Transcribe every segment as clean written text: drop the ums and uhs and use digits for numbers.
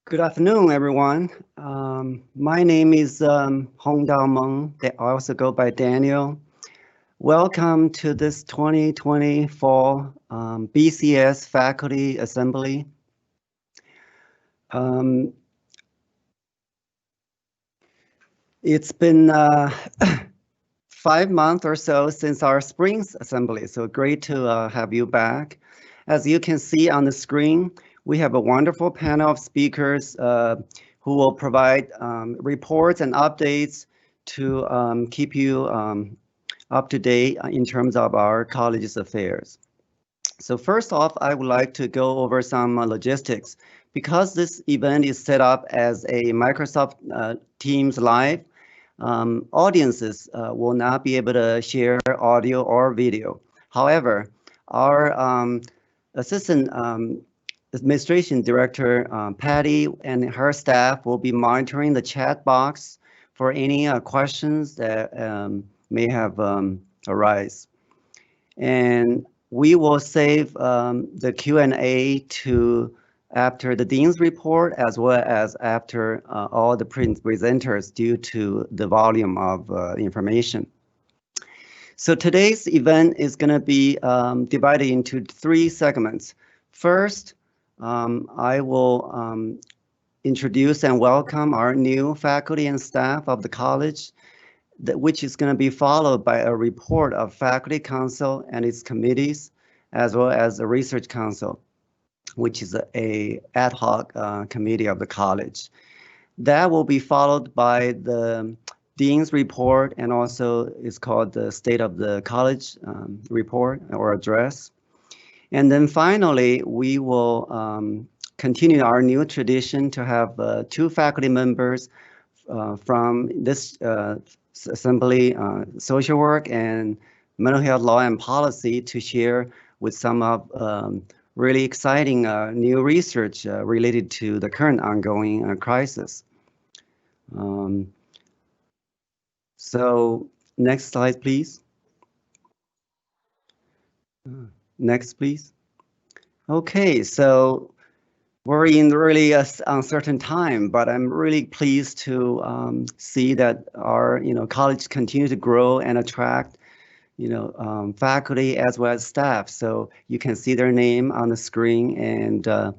Good afternoon, everyone. My name is Hong Dao Meng. I also go by Daniel. Welcome to this 2024 BCS Faculty Assembly. It's been 5 months or so since our spring assembly, so great to have you back. As you can see on the screen, we have a wonderful panel of speakers who will provide reports and updates to keep you up to date in terms of our college's affairs. So first off, I would like to go over some logistics. Because this event is set up as a Microsoft Teams Live, audiences will not be able to share audio or video. However, our assistant administration director, Patty, and her staff will be monitoring the chat box for any questions that may have arise. And we will save the Q&A to after the dean's report, as well as after all the presenters due to the volume of information. So today's event is going to be divided into 3 segments. First, I will introduce and welcome our new faculty and staff of the college, which is going to be followed by a report of faculty council and its committees, as well as the research council, which is a ad hoc committee of the college. That will be followed by the dean's report, and also is called the State of the College report or address. And then finally, we will continue our new tradition to have 2 faculty members from this assembly, social work and mental health law and policy, to share with some of really exciting new research related to the current ongoing crisis. So next slide, please. Next, please. Okay, so we're in really a uncertain time, but I'm really pleased to see that our college continue to grow and attract faculty as well as staff. So you can see their name on the screen, and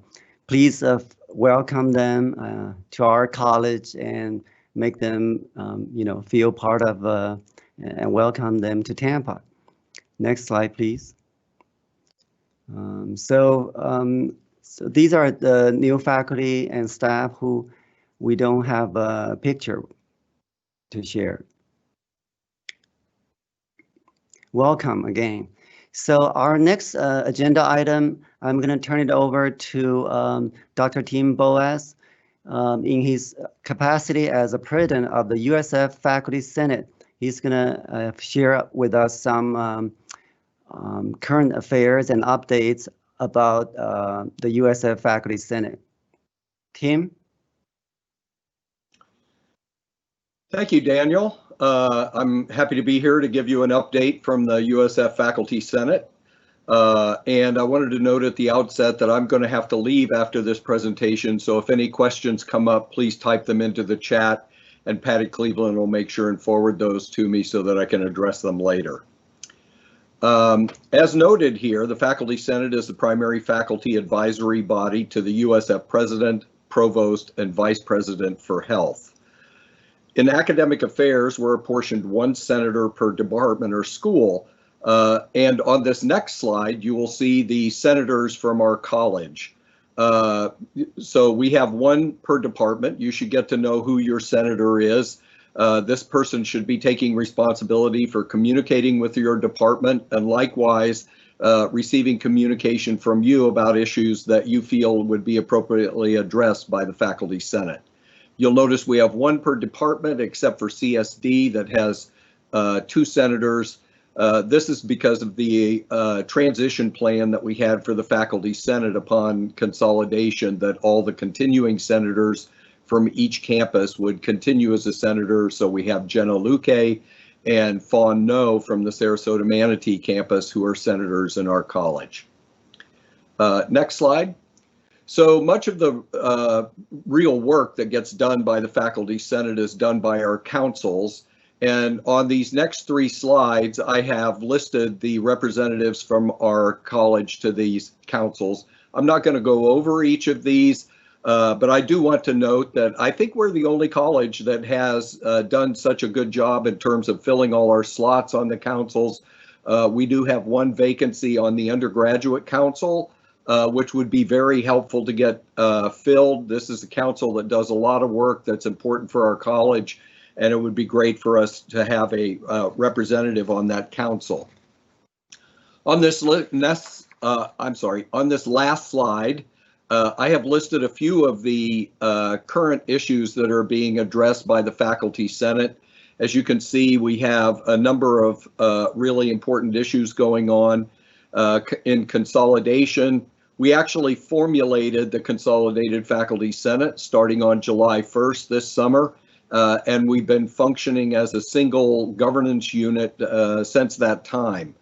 please welcome them to our college and make them feel part of and welcome them to Tampa. Next slide, please. So these are the new faculty and staff who we don't have a picture to share. Welcome again. So our next agenda item, I'm going to turn it over to Dr. Tim Boas in his capacity as a president of the USF Faculty Senate. He's going to share with us some current affairs and updates about the USF Faculty Senate. Tim? Thank you, Daniel. I'm happy to be here to give you an update from the USF Faculty Senate. And I wanted to note at the outset that I'm going to have to leave after this presentation, so if any questions come up, please type them into the chat, and Patty Cleveland will make sure and forward those to me so that I can address them later. As noted here, the Faculty Senate is the primary faculty advisory body to the USF President, Provost, and Vice President for Health. In academic affairs, we're apportioned 1 senator per department or school. And on this next slide, you will see the senators from our college. So we have 1 per department. You should get to know who your senator is. This person should be taking responsibility for communicating with your department, and likewise receiving communication from you about issues that you feel would be appropriately addressed by the Faculty Senate. You'll notice we have 1 per department, except for CSD that has 2 senators. This is because of the transition plan that we had for the Faculty Senate upon consolidation, that all the continuing senators from each campus would continue as a senator. So we have Jenna Luque and Fawn No from the Sarasota Manatee campus, who are senators in our college. Next slide. So much of the real work that gets done by the Faculty Senate is done by our councils. And on these next 3 slides, I have listed the representatives from our college to these councils. I'm not going to go over each of these, but I do want to note that I think we're the only college that has done such a good job in terms of filling all our slots on the councils. We do have 1 vacancy on the undergraduate council, which would be very helpful to get filled. This is a council that does a lot of work that's important for our college, and it would be great for us to have a representative on that council. On this on this last slide, I have listed a few of the current issues that are being addressed by the Faculty Senate. As you can see, we have a number of really important issues going on in consolidation. We actually formulated the Consolidated Faculty Senate starting on July 1st this summer, and we've been functioning as a single governance unit since that time.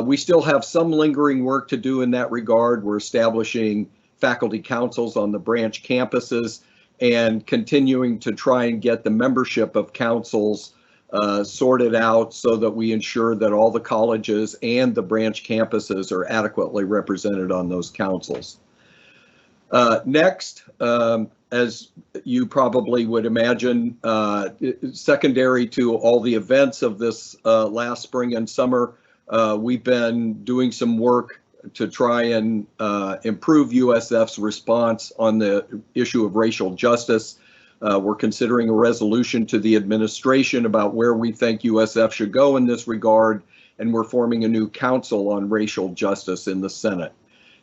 We still have some lingering work to do in that regard. We're establishing faculty councils on the branch campuses and continuing to try and get the membership of councils sorted out so that we ensure that all the colleges and the branch campuses are adequately represented on those councils. Next, as you probably would imagine, secondary to all the events of this last spring and summer, we've been doing some work to try and improve USF's response on the issue of racial justice. We're considering a resolution to the administration about where we think USF should go in this regard, and we're forming a new council on racial justice in the Senate.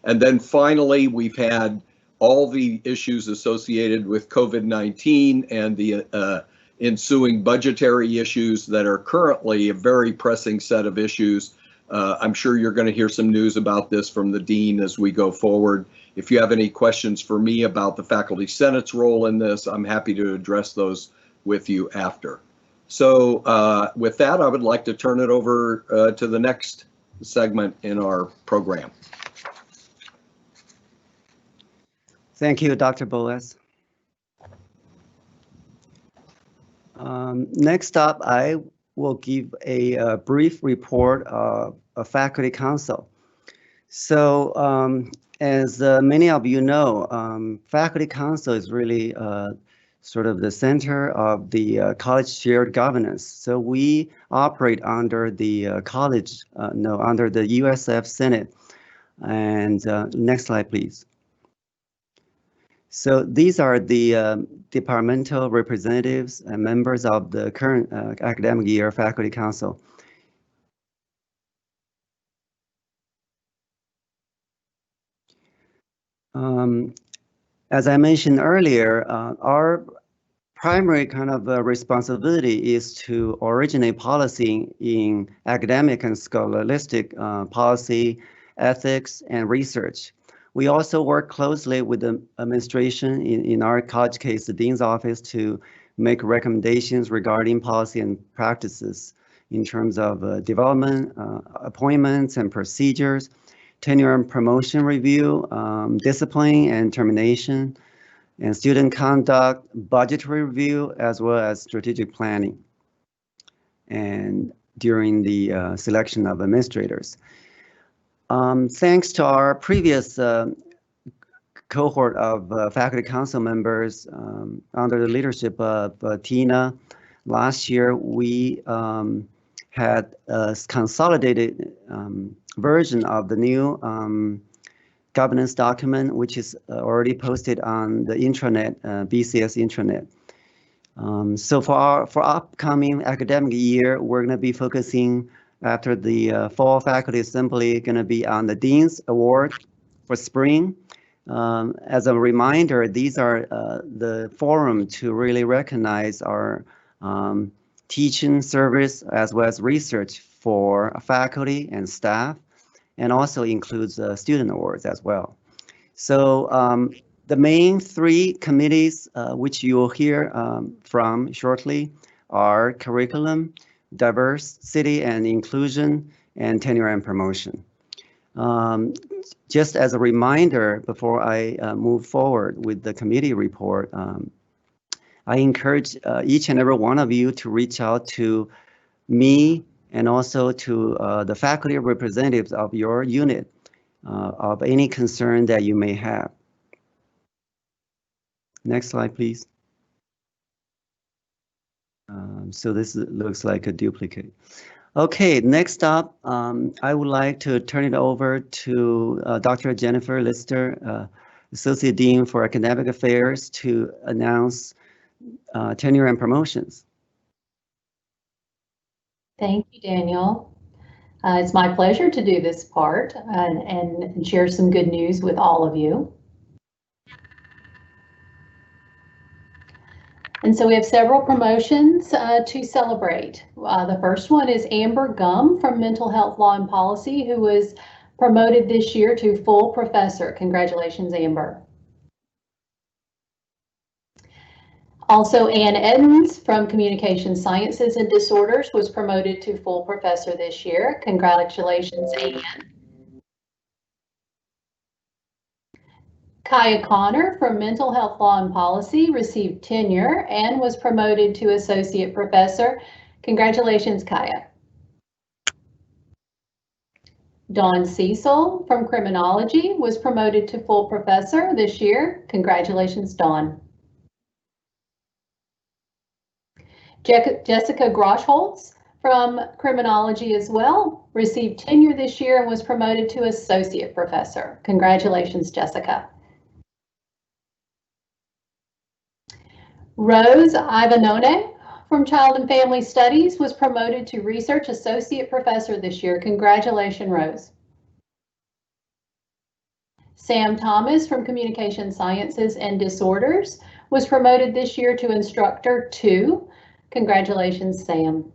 And then finally, we've had all the issues associated with COVID-19 and the ensuing budgetary issues that are currently a very pressing set of issues. I'm sure you're going to hear some news about this from the dean as we go forward. If you have any questions for me about the Faculty Senate's role in this, I'm happy to address those with you after. So with that, I would like to turn it over to the next segment in our program. Thank you, Dr. Boas. Next up, I will give a brief report of a faculty council. So as many of you know, faculty council is really sort of the center of the college shared governance. So we operate under the under the USF Senate. And next slide, please. So these are the departmental representatives and members of the current academic year faculty council. As I mentioned earlier, our primary kind of responsibility is to originate policy in academic and scholastic policy, ethics, and research. We also work closely with the administration, in our college case, the dean's office, to make recommendations regarding policy and practices in terms of development, appointments and procedures, tenure and promotion review, discipline and termination, and student conduct, budgetary review, as well as strategic planning, and during the selection of administrators. Thanks to our previous cohort of faculty council members under the leadership of Tina, last year we had a consolidated version of the new governance document, which is already posted on the intranet, BCS intranet. So for upcoming academic year, we're going to be focusing after the fall faculty assembly, going to be on the Dean's Award for spring. As a reminder, these are the forum to really recognize our teaching service as well as research for faculty and staff, and also includes student awards as well. So the main 3 committees which you will hear from shortly are curriculum, diversity and inclusion, and tenure and promotion. just as a reminder, before I move forward with the committee report, I encourage each and every one of you to reach out to me and also to the faculty representatives of your unit of any concern that you may have. Next slide, please. So this looks like a duplicate. Okay, next up, I would like to turn it over to Dr. Jennifer Lister, Associate Dean for Academic Affairs, to announce tenure and promotions. Thank you, Daniel. It's my pleasure to do this part and share some good news with all of you. And so we have several promotions to celebrate. The first one is Amber Gum from Mental Health Law and Policy, who was promoted this year to full professor. Congratulations, Amber. Also, Ann Edens from Communication Sciences and Disorders was promoted to full professor this year. Congratulations, Ann. Kaya Connor from Mental Health Law and Policy received tenure and was promoted to associate professor. Congratulations, Kaya. Dawn Cecil from Criminology was promoted to full professor this year. Congratulations, Dawn. Jessica Groschholz from Criminology as well received tenure this year and was promoted to associate professor. Congratulations, Jessica. Rose Ivanone from Child and Family Studies was promoted to research associate professor this year. Congratulations, Rose. Sam Thomas from Communication Sciences and Disorders was promoted this year to instructor 2. Congratulations, Sam.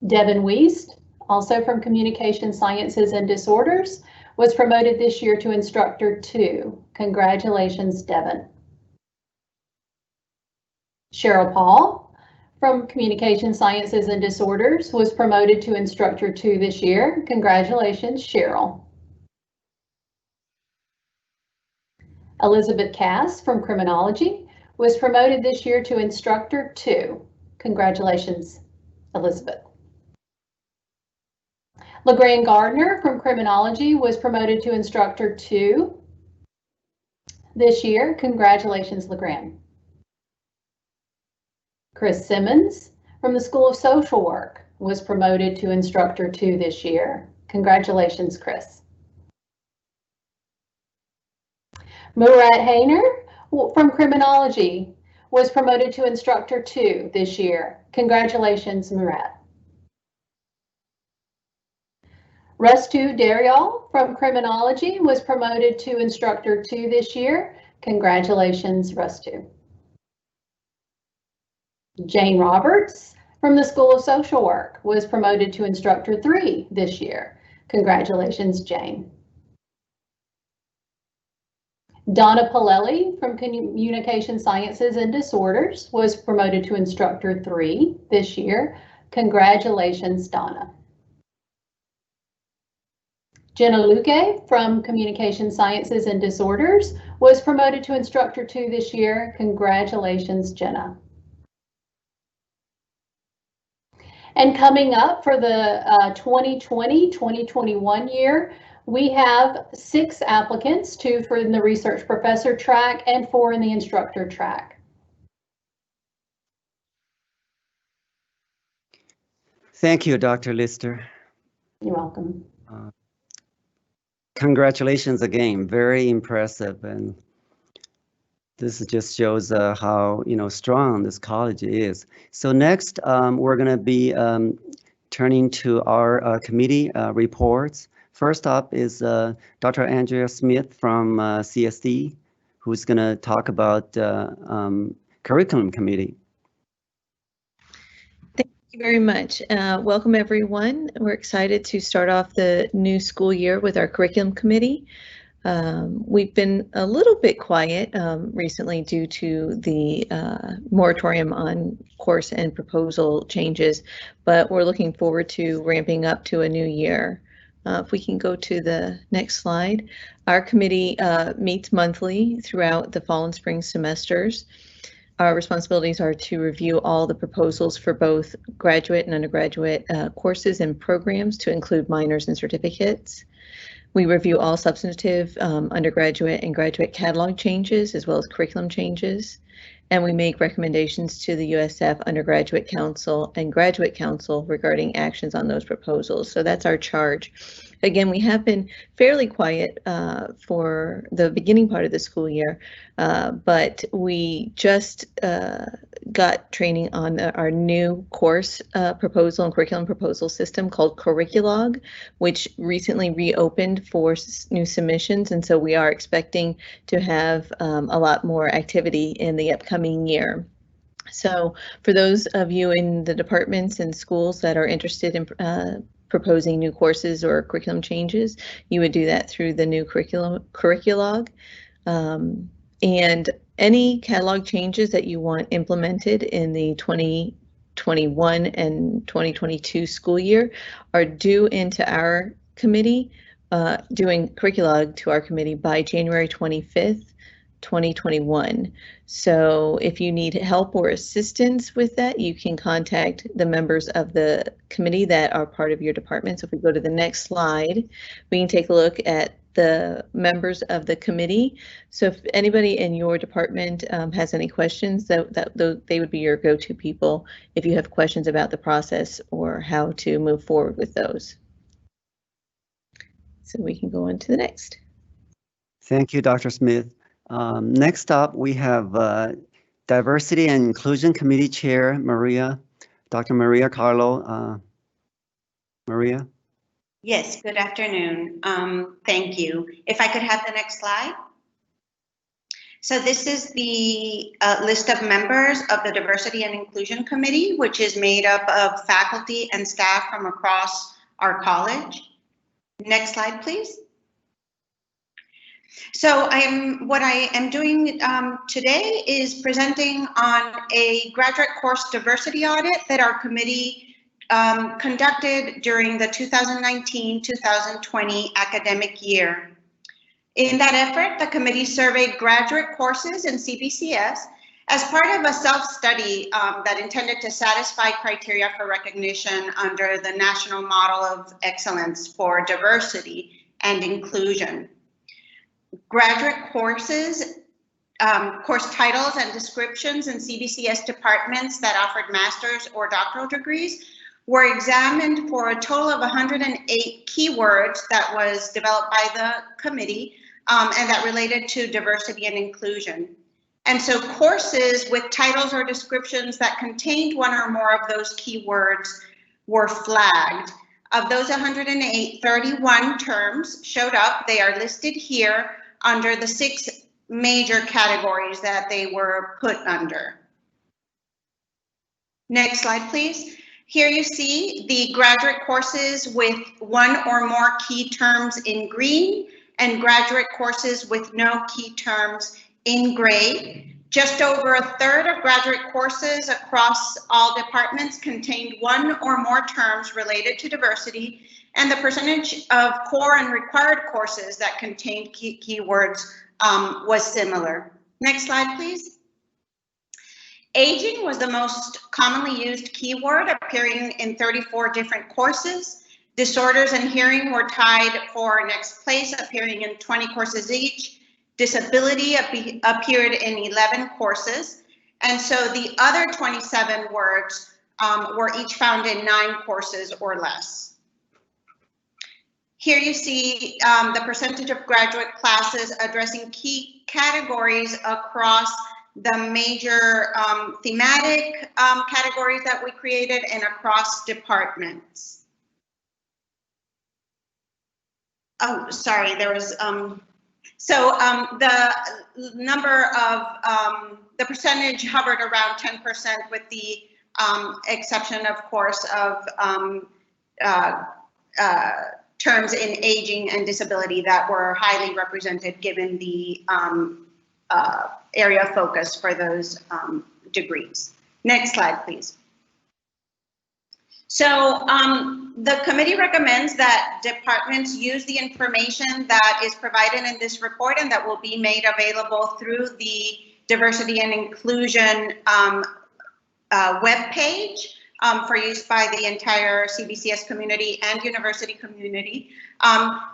Devin Wiest, also from Communication Sciences and Disorders, was promoted this year to instructor 2. Congratulations, Devin. Cheryl Paul from Communication Sciences and Disorders was promoted to instructor 2 this year. Congratulations, Cheryl. Elizabeth Cass from Criminology was promoted this year to instructor 2. Congratulations, Elizabeth. LeGrand Gardner from Criminology was promoted to instructor 2 this year. Congratulations, LeGrand. Chris Simmons from the School of Social Work was promoted to instructor 2 this year. Congratulations, Chris. Murat Hayner from Criminology was promoted to instructor 2 this year. Congratulations, Murat. Rustu Daryal from Criminology was promoted to instructor 2 this year. Congratulations, Rustu. Jane Roberts from the School of Social Work was promoted to instructor 3 this year. Congratulations, Jane. Donna Palelli from Communication Sciences and Disorders was promoted to instructor 3 this year. Congratulations, Donna. Jenna Luque from Communication Sciences and Disorders was promoted to instructor 2 this year. Congratulations, Jenna. And coming up for the 2020-2021 year, we have 6 applicants, 2 for in the research professor track and 4 in the instructor track. Thank you, Dr. Lister. You're welcome. Congratulations again, very impressive, and this just shows how strong this college is. So next, we're going to be turning to our committee reports. First up is Dr. Andrea Smith from CSD, who's going to talk about curriculum committee. Thank you very much. Welcome, everyone. We're excited to start off the new school year with our curriculum committee. We've been a little bit quiet recently due to the moratorium on course and proposal changes, but we're looking forward to ramping up to a new year If we can go to the next slide. Our committee meets monthly throughout the fall and spring semesters. Our responsibilities are to review all the proposals for both graduate and undergraduate courses and programs to include minors and certificates. We review all substantive undergraduate and graduate catalog changes as well as curriculum changes. And we make recommendations to the USF Undergraduate Council and Graduate Council regarding actions on those proposals. So that's our charge. Again, we have been fairly quiet for the beginning part of the school year, but we just got training on our new course proposal and curriculum proposal system called Curriculog, which recently reopened for new submissions. And so we are expecting to have a lot more activity in the upcoming year. So for those of you in the departments and schools that are interested in proposing new courses or curriculum changes, you would do that through the new Curriculog. And any catalog changes that you want implemented in the 2021 and 2022 school year are due into our committee, doing Curriculog to our committee by January 25th, 2021. So if you need help or assistance with that, you can contact the members of the committee that are part of your department. So if we go to the next slide, we can take a look at the members of the committee. So if anybody in your department has any questions, they would be your go-to people if you have questions about the process or how to move forward with those. So we can go on to the next. Thank you, Dr. Smith. Next up, we have Diversity and Inclusion Committee Chair, Dr. Maria Carlo. Maria? Yes, good afternoon. Thank you. If I could have the next slide. So this is the list of members of the Diversity and Inclusion Committee, which is made up of faculty and staff from across our college. Next slide, please. So what I am doing today is presenting on a graduate course diversity audit that our committee conducted during the 2019-2020 academic year. In that effort, the committee surveyed graduate courses in CBCS as part of a self-study that intended to satisfy criteria for recognition under the National Model of Excellence for Diversity and Inclusion. Graduate courses, course titles and descriptions in CBCS departments that offered master's or doctoral degrees were examined for a total of 108 keywords that was developed by the committee and that related to diversity and inclusion. And so courses with titles or descriptions that contained one or more of those keywords were flagged. Of those 108, 31 terms showed up. They are listed here under the 6 major categories that they were put under. Next slide, please. Here you see the graduate courses with 1 or more key terms in green and graduate courses with no key terms in gray. Just over a third of graduate courses across all departments contained 1 or more terms related to diversity, and the percentage of core and required courses that contained keywords was similar. Next slide, please. Aging was the most commonly used keyword, appearing in 34 different courses. Disorders and hearing were tied for next place, appearing in 20 courses each. Disability appeared in 11 courses. And so the other 27 words were each found in 9 courses or less. Here you see the percentage of graduate classes addressing key categories across the major thematic categories that we created and across departments. Oh, sorry, there was, the number of, the percentage hovered around 10% with the exception, of course, of terms in aging and disability that were highly represented given the area of focus for those degrees. Next slide, please. So the committee recommends that departments use the information that is provided in this report and that will be made available through the Diversity and Inclusion webpage for use by the entire CBCS community and university community.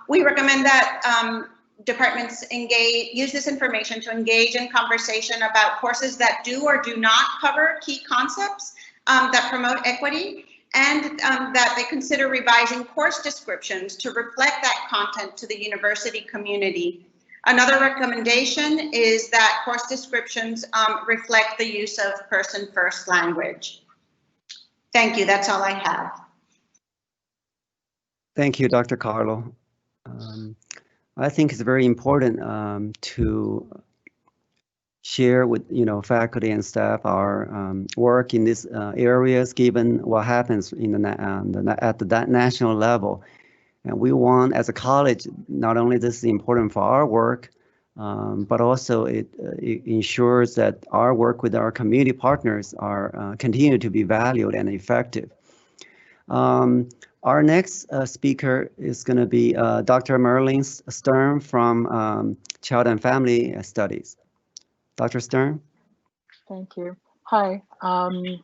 We recommend that departments use this information to engage in conversation about courses that do or do not cover key concepts that promote equity, and that they consider revising course descriptions to reflect that content to the university community. Another recommendation is that course descriptions reflect the use of person-first language. Thank you, that's all I have. Thank you, Dr. Carlo. I think it's very important to share with faculty and staff our work in these areas, given what happens at the national level. And we want, as a college, not only this is important for our work, but also it ensures that our work with our community partners are continue to be valued and effective. Our next speaker is going to be Dr. Merlin Stern from Child and Family Studies. Dr. Stern? Thank you. Hi.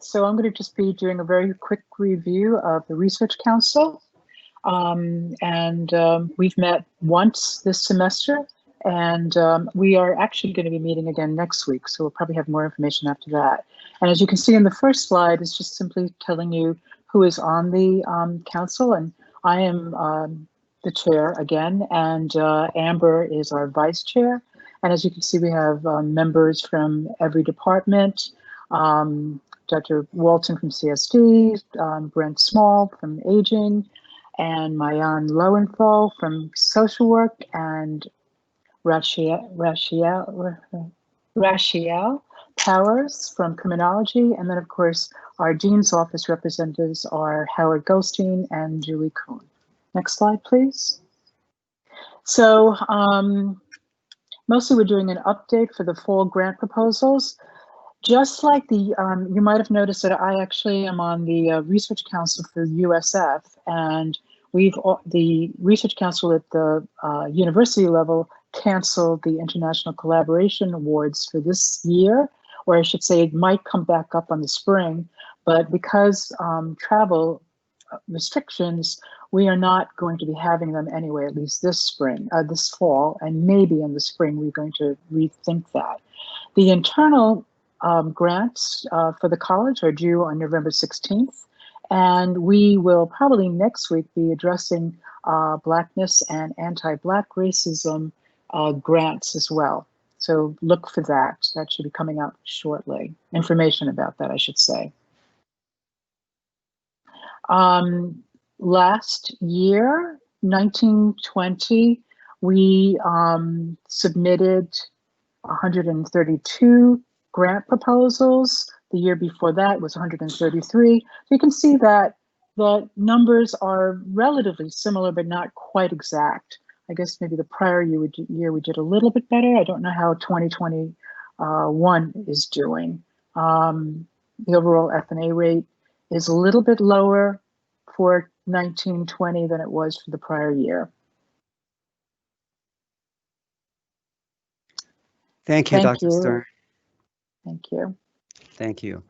So I'm going to just be doing a very quick review of the Research Council. We've met once this semester, and we are actually going to be meeting again next week, so we'll probably have more information after that. And as you can see in the first slide, it's just simply telling you who is on the council, and I am the chair again, and Amber is our vice chair. And as you can see, we have members from every department, Dr. Walton from CSD, Brent Small from Aging, and Mayan Lowenthal from Social Work, and Rachiel Powers from Criminology. And then, of course, our Dean's Office representatives are Howard Goldstein and Julie Kuhn. Next slide, please. So, mostly we're doing an update for the fall grant proposals. Just like the, you might have noticed that I actually am on the Research Council for USF, and the Research Council at the university level canceled the International Collaboration Awards for this year, or I should say it might come back up on the spring, but because travel restrictions, we are not going to be having them anyway, at least this spring, this fall, and maybe in the spring we're going to rethink that. The internal grants for the college are due on November 16th, and we will probably next week be addressing Blackness and anti-Black racism grants as well. So look for that. That should be coming out shortly. Information about that, I should say. Last year, 1920, we submitted 132 grant proposals. The year before that was 133. So you can see that the numbers are relatively similar, but not quite exact. I guess maybe the prior year we did a little bit better. I don't know how 2021 is doing. The overall F&A rate is a little bit lower for 1920 than it was for the prior year. Thank you, Dr. Stern. Thank you. Thank you.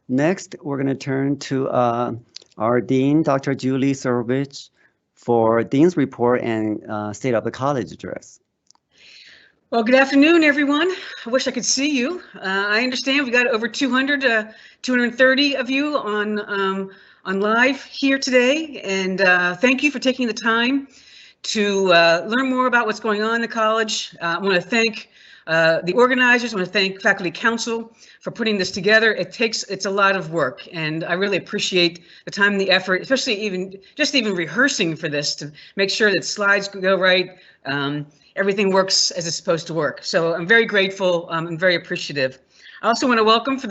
Next, we're going to turn to our Dean, Dr. Julie Surovich, for Dean's report and State of the College address. Well, good afternoon, everyone. I wish I could see you. I understand we got over 230 of you on live here today, and thank you for taking the time to learn more about what's going on in the college. I want to thank the organizers. I want to thank Faculty Council for putting this together. It's a lot of work, and I really appreciate the time and the effort, especially even rehearsing for this to make sure that slides go right. Everything works as it's supposed to work. So I'm very grateful and very appreciative. I also want to welcome for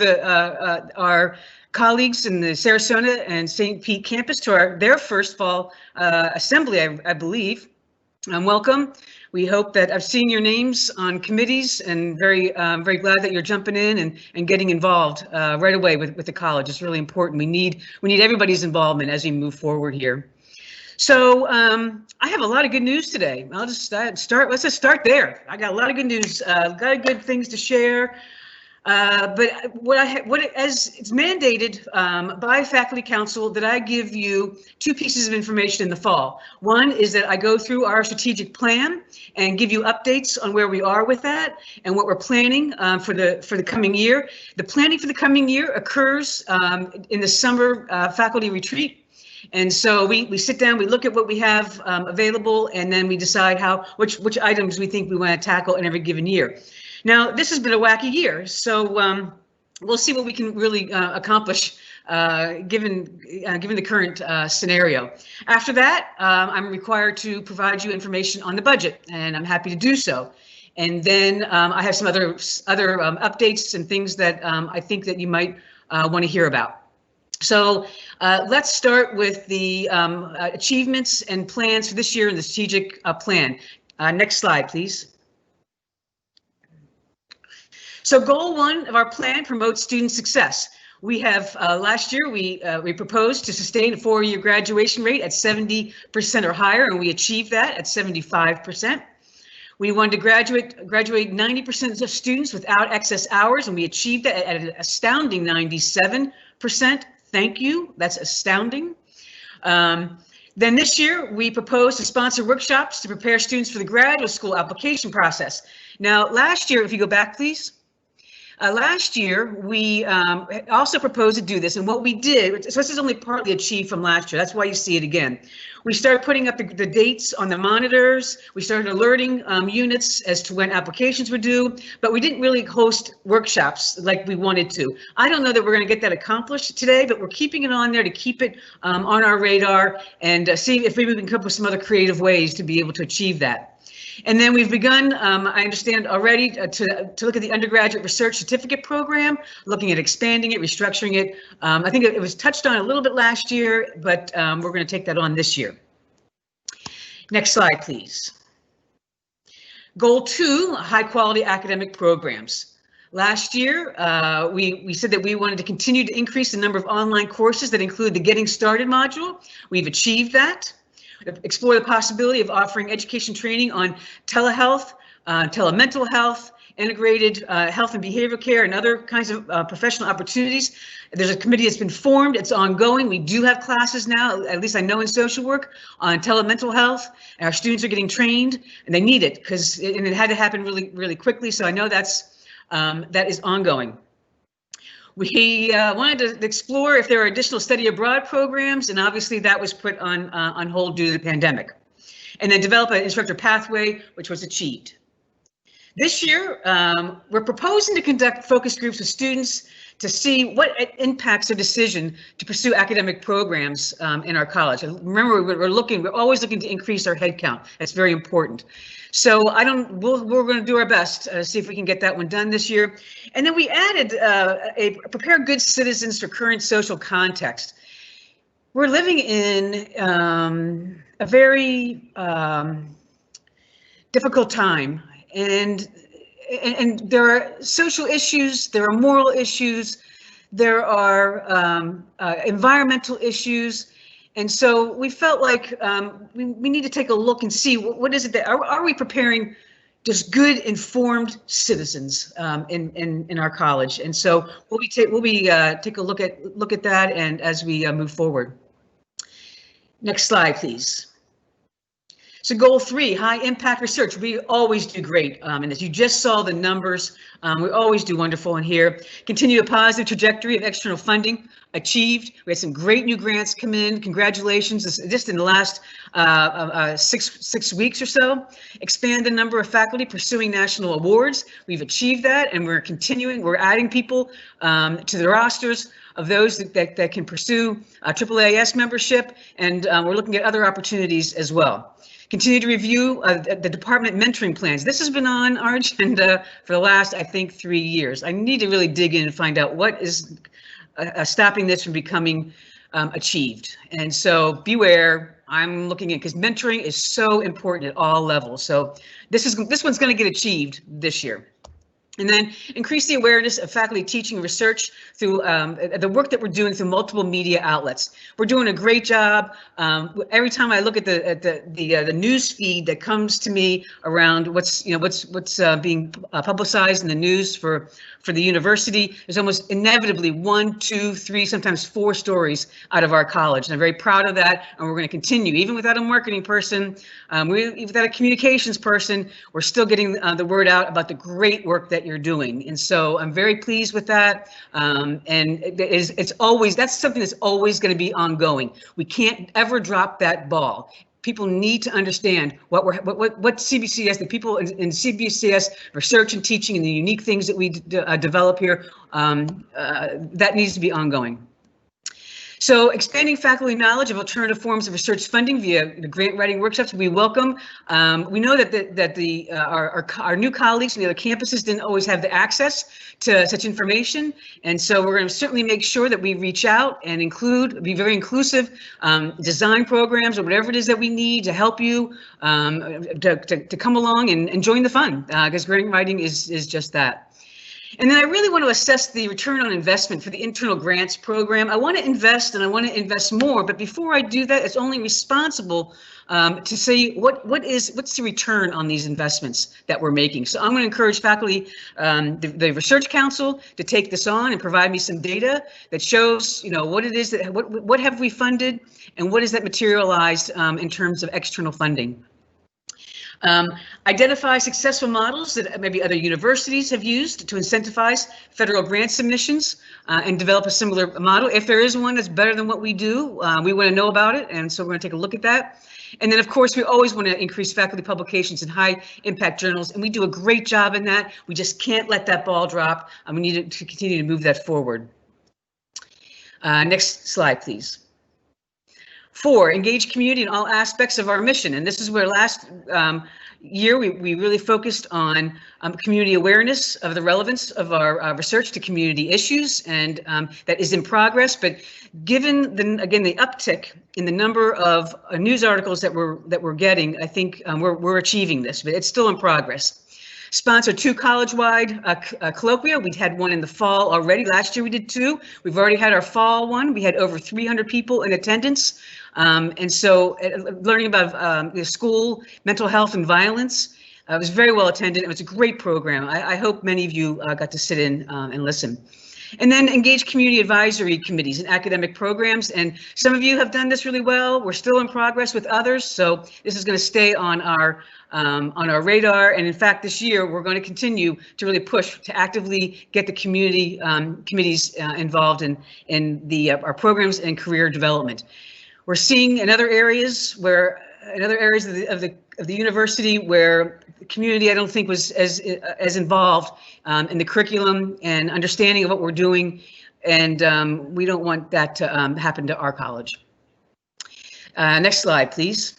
our colleagues in the Sarasota and St. Pete campus to their first fall assembly, I believe. Welcome. We hope that I've seen your names on committees, and very glad that you're jumping in and getting involved right away with the college. It's really important. We need everybody's involvement as we move forward here. So I have a lot of good news today. I'll just start. Let's just start there. I got a lot of good news. Got good things to share. But as it's mandated by Faculty Council that I give you 2 pieces of information in the fall. One is that I go through our strategic plan and give you updates on where we are with that and what we're planning for the coming year. The planning for the coming year occurs in the summer faculty retreat. And so we sit down, we look at what we have available, and then we decide which items we think we want to tackle in every given year. Now, this has been a wacky year, so we'll see what we can really accomplish given the current scenario. After that, I'm required to provide you information on the budget, and I'm happy to do so. And then I have some other updates and things that I think that you might want to hear about. So let's start with the achievements and plans for this year in the strategic plan. Next slide, please. So goal 1 of our plan promotes student success. We have last year we proposed to sustain a 4-year graduation rate at 70% or higher, and we achieved that at 75%. We wanted to graduate 90% of students without excess hours, and we achieved that at an astounding 97%. Thank you. That's astounding. Then this year, we proposed to sponsor workshops to prepare students for the graduate school application process. Now, last year, if you go back, please. Last year, we also proposed to do this, and what we did, so this is only partly achieved from last year, that's why you see it again. We started putting up the dates on the monitors, we started alerting units as to when applications were due, but we didn't really host workshops like we wanted to. I don't know that we're going to get that accomplished today, but we're keeping it on there to keep it on our radar and see if maybe we can come up with some other creative ways to be able to achieve that. And then we've begun, I understand already, to look at the undergraduate research certificate program, looking at expanding it, restructuring it. I think it was touched on a little bit last year, but we're going to take that on this year. Next slide, please. Goal 2, high quality academic programs. Last year, we said that we wanted to continue to increase the number of online courses that include the Getting Started module. We've achieved that. Explore the possibility of offering education training on telehealth, telemental health, integrated health and behavioral care, and other kinds of professional opportunities. There's a committee that's been formed. It's ongoing. We do have classes now, at least I know in social work, on telemental health. And our students are getting trained, and they need it because it had to happen really quickly. So I know that is ongoing. We wanted to explore if there are additional study abroad programs, and obviously that was put on hold due to the pandemic. And then develop an instructor pathway, which was achieved. This year, we're proposing to conduct focus groups with students to see what impacts their decision to pursue academic programs in our college. And remember, we're always looking to increase our headcount. That's very important. So we're going to do our best to see if we can get that one done this year. And then we added prepare good citizens for current social context. We're living in a very difficult time, and there are social issues, there are moral issues, there are environmental issues. And so we felt like we need to take a look and see what is it that are we preparing just good informed citizens in our college. And so we'll take a look at that and as we move forward. Next slide, please. So goal 3, high impact research. We always do great in this. You just saw the numbers. We always do wonderful in here. Continue a positive trajectory of external funding achieved. We had some great new grants come in. Congratulations, just in the last 6 weeks or so. Expand the number of faculty pursuing national awards. We've achieved that, and we're continuing. We're adding people to the rosters of those that can pursue AAAS membership, and we're looking at other opportunities as well. Continue to review the department mentoring plans. This has been on our agenda for the last, I think, 3 years. I need to really dig in and find out what is stopping this from becoming achieved. And so beware, I'm looking at, because mentoring is so important at all levels. So this one's going to get achieved this year. And then increase the awareness of faculty teaching and research through the work that we're doing through multiple media outlets. We're doing a great job. Every time I look at the news feed that comes to me around what's being publicized in the news for the university, there's almost inevitably 1, 2, 3, sometimes 4 stories out of our college. And I'm very proud of that. And we're going to continue, even without a marketing person, without a communications person, we're still getting the word out about the great work that you're doing. And so I'm very pleased with that. And that's something that's always going to be ongoing. We can't ever drop that ball. People need to understand what CBCS, the people in CBCS research and teaching and the unique things that we develop here, that needs to be ongoing. So expanding faculty knowledge of alternative forms of research funding via the grant writing workshops, we welcome. We know that our new colleagues in the other campuses didn't always have the access to such information. And so we're going to certainly make sure that we reach out and be very inclusive, design programs or whatever it is that we need to help you to come along and join the fun, because grant writing is just that. And then I really want to assess the return on investment for the internal grants program. I want to invest and I want to invest more, but before I do that, it's only responsible to say what's the return on these investments that we're making. So I'm going to encourage faculty, the Research Council, to take this on and provide me some data that shows, what it is that what have we funded and what is that materialized in terms of external funding. Identify successful models that maybe other universities have used to incentivize federal grant submissions and develop a similar model. If there is one that's better than what we do, we want to know about it, and so we're going to take a look at that. And then, of course, we always want to increase faculty publications in high impact journals, and we do a great job in that. We just can't let that ball drop, and we need to continue to move that forward. Next slide, please. 4, engage community in all aspects of our mission. And this is where last year we really focused on community awareness of the relevance of our research to community issues, and that is in progress. But given the uptick in the number of news articles that we're getting, I think we're achieving this, but it's still in progress. Sponsor 2 college-wide colloquia. We'd had one in the fall already. Last year we did 2. We've already had our fall one. We had over 300 people in attendance. And so learning about school, mental health and violence, it was very well attended. It was a great program. I hope many of you got to sit in and listen. And then engage community advisory committees and academic programs. And some of you have done this really well. We're still in progress with others. So this is going to stay on our radar. And in fact, this year, we're going to continue to really push to actively get the community committees involved in our programs and career development. We're seeing in other areas of the university where the community, I don't think, was as involved in the curriculum and understanding of what we're doing, and we don't want that to happen to our college. Next slide, please.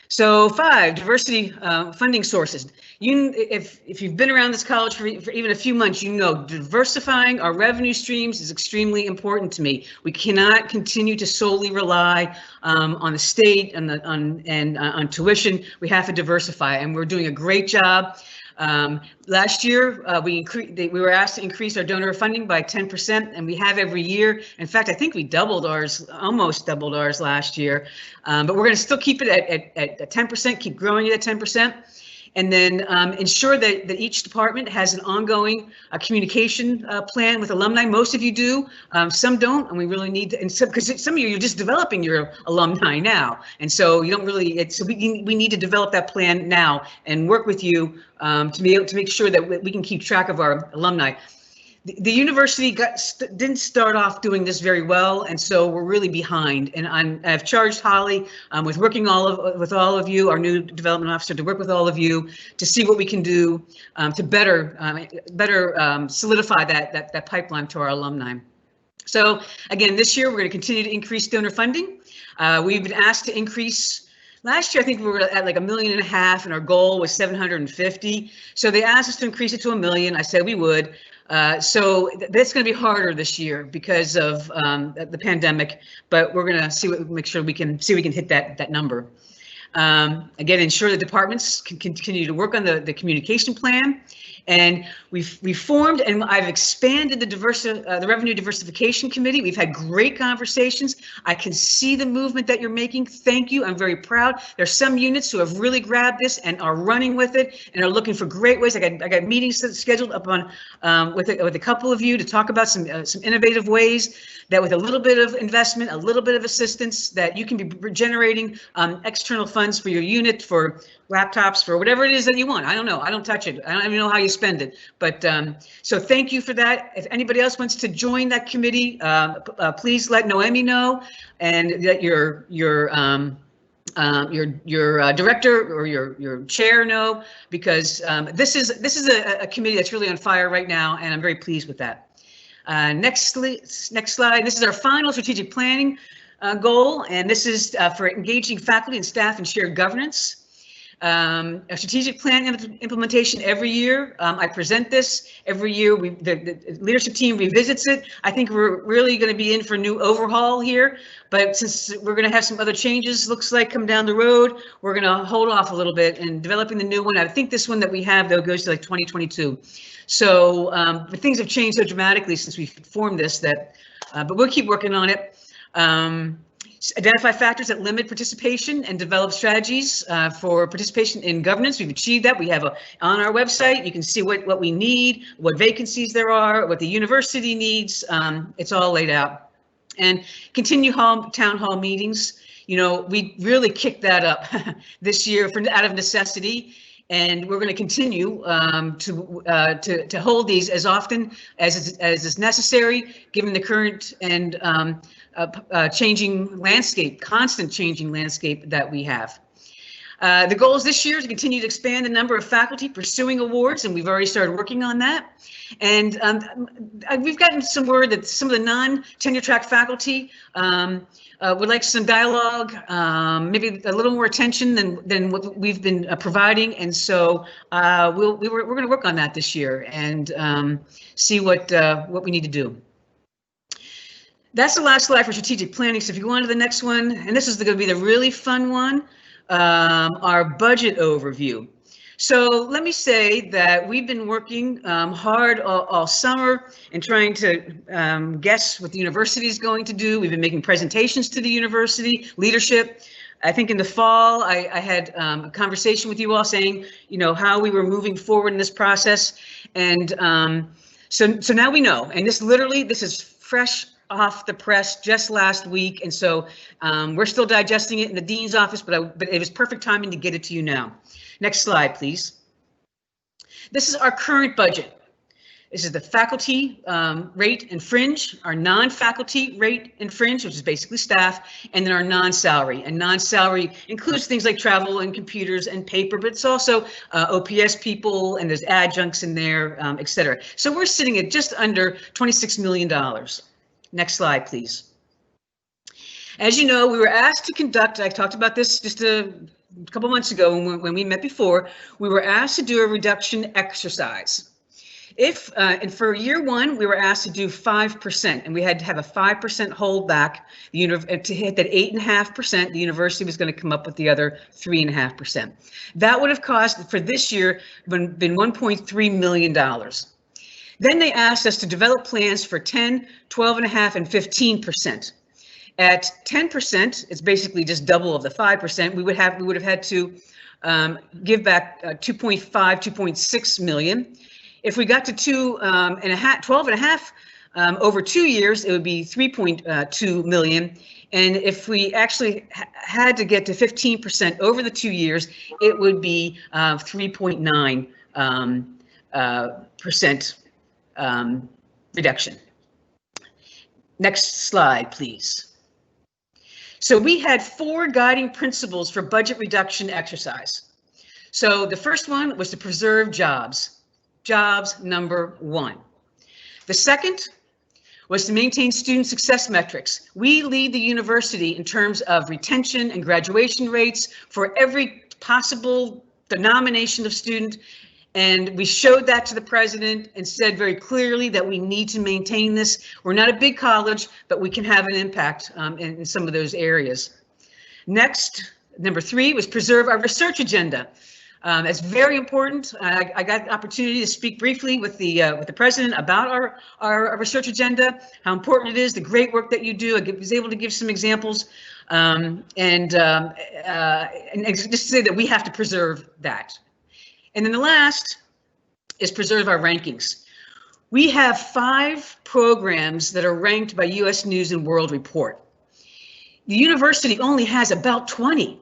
So 5, diversity funding sources. If you've been around this college for even a few months, you know diversifying our revenue streams is extremely important to me. We cannot continue to solely rely on the state and on tuition. We have to diversify, and we're doing a great job. Last year, we were asked to increase our donor funding by 10%, and we have every year. In fact, I think we doubled ours, almost doubled ours last year. But we're going to still keep it at 10%, keep growing it at 10%. And then ensure that each department has an ongoing communication plan with alumni. Most of you do, some don't, and we really need to, and because some of you're just developing your alumni now, and so you don't really. So we need to develop that plan now and work with you to be able to make sure that we can keep track of our alumni. The university didn't start off doing this very well, and so we're really behind. And I've charged Holly with working with all of you, our new development officer, to work with all of you to see what we can do to better solidify that pipeline to our alumni. So again, this year we're going to continue to increase donor funding. We've been asked to increase Last year, I think we were at like 1.5 million, and our goal was 750. So they asked us to increase it to 1 million. I said we would. So that's going to be harder this year because of the pandemic, but we're going to make sure we can hit that number. Again, ensure the departments can continue to work on the communication plan. And we've formed, and I've expanded the Revenue Diversification Committee. We've had great conversations. I can see the movement that you're making. Thank you. I'm very proud. There's some units who have really grabbed this and are running with it and are looking for great ways. I got meetings scheduled up on with a couple of you to talk about some innovative ways that with a little bit of investment, a little bit of assistance, that you can be generating external funds for your unit, for laptops, for whatever it is that you want. I don't know. I don't touch it. I don't even know how you spend it. But so thank you for that. If anybody else wants to join that committee, please let Noemi know, and that your director or your chair know, because this is a committee that's really on fire right now, and I'm very pleased with that. Next slide. This is our final strategic planning goal, and this is for engaging faculty and staff in shared governance. A strategic plan implementation every year. I present this every year. The leadership team revisits it. I think we're really going to be in for a new overhaul here, but since we're going to have some other changes, looks like, come down the road, we're going to hold off a little bit in developing the new one. I think this one that we have, though, goes to like 2022. So but things have changed so dramatically since we formed this but we'll keep working on it. Identify factors that limit participation and develop strategies for participation in governance. We've achieved that. We have on our website, you can see what we need, what vacancies there are, what the university needs. It's all laid out. And continue town hall meetings. You know, we really kicked that up this year out of necessity. And we're going to continue to hold these as often as is necessary, given the current and changing landscape, constant changing landscape that we have. The goals this year is to continue to expand the number of faculty pursuing awards, and we've already started working on that. And we've gotten some word that some of the non-tenure track faculty would like some dialogue, maybe a little more attention than what we've been providing. And so we're going to work on that this year and see what we need to do. That's the last slide for strategic planning. So if you go on to the next one, and this is going to be the really fun one, our budget overview. So let me say that we've been working hard all summer and trying to guess what the university is going to do. We've been making presentations to the university leadership. I think in the fall, I had a conversation with you all saying, you know, how we were moving forward in this process. And so now we know, and this is fresh off the press just last week. And so we're still digesting it in the dean's office, but it was perfect timing to get it to you now. Next slide, please. This is our current budget. This is the faculty rate and fringe, our non-faculty rate and fringe, which is basically staff, and then our non-salary. And non-salary includes things like travel and computers and paper, but it's also OPS people, and there's adjuncts in there, et cetera. So we're sitting at just under $26 million. Next slide, please. As you know, we were asked to conduct, I talked about this just a couple months ago when we met before, we were asked to do a reduction exercise. And for year one, we were asked to do 5%, and we had to have a 5% holdback. To hit that 8.5%, the university was going to come up with the other 3.5%. That would have cost, for this year, been $1.3 million. Then they asked us to develop plans for 10, 12.5, and 15%. At 10%, it's basically just double of the 5%. We would have had to give back 2.6 million. If we got to 12.5 over 2 years, it would be 3.2 million. And if we actually had to get to 15% over the 2 years, it would be 3.9% reduction. Next slide, please. So we had 4 guiding principles for budget reduction exercise. So the first one was to preserve jobs. Jobs, number 1. The second was to maintain student success metrics. We lead the university in terms of retention and graduation rates for every possible denomination of student. And we showed that to the president and said very clearly that we need to maintain this. We're not a big college, but we can have an impact in some of those areas. Next, number 3 was preserve our research agenda. That's very important. I got the opportunity to speak briefly with the president about our research agenda, how important it is, the great work that you do. I was able to give some examples, and just to say that we have to preserve that. And then the last is preserve our rankings. We have 5 programs that are ranked by U.S. News and World Report. The university only has about 20.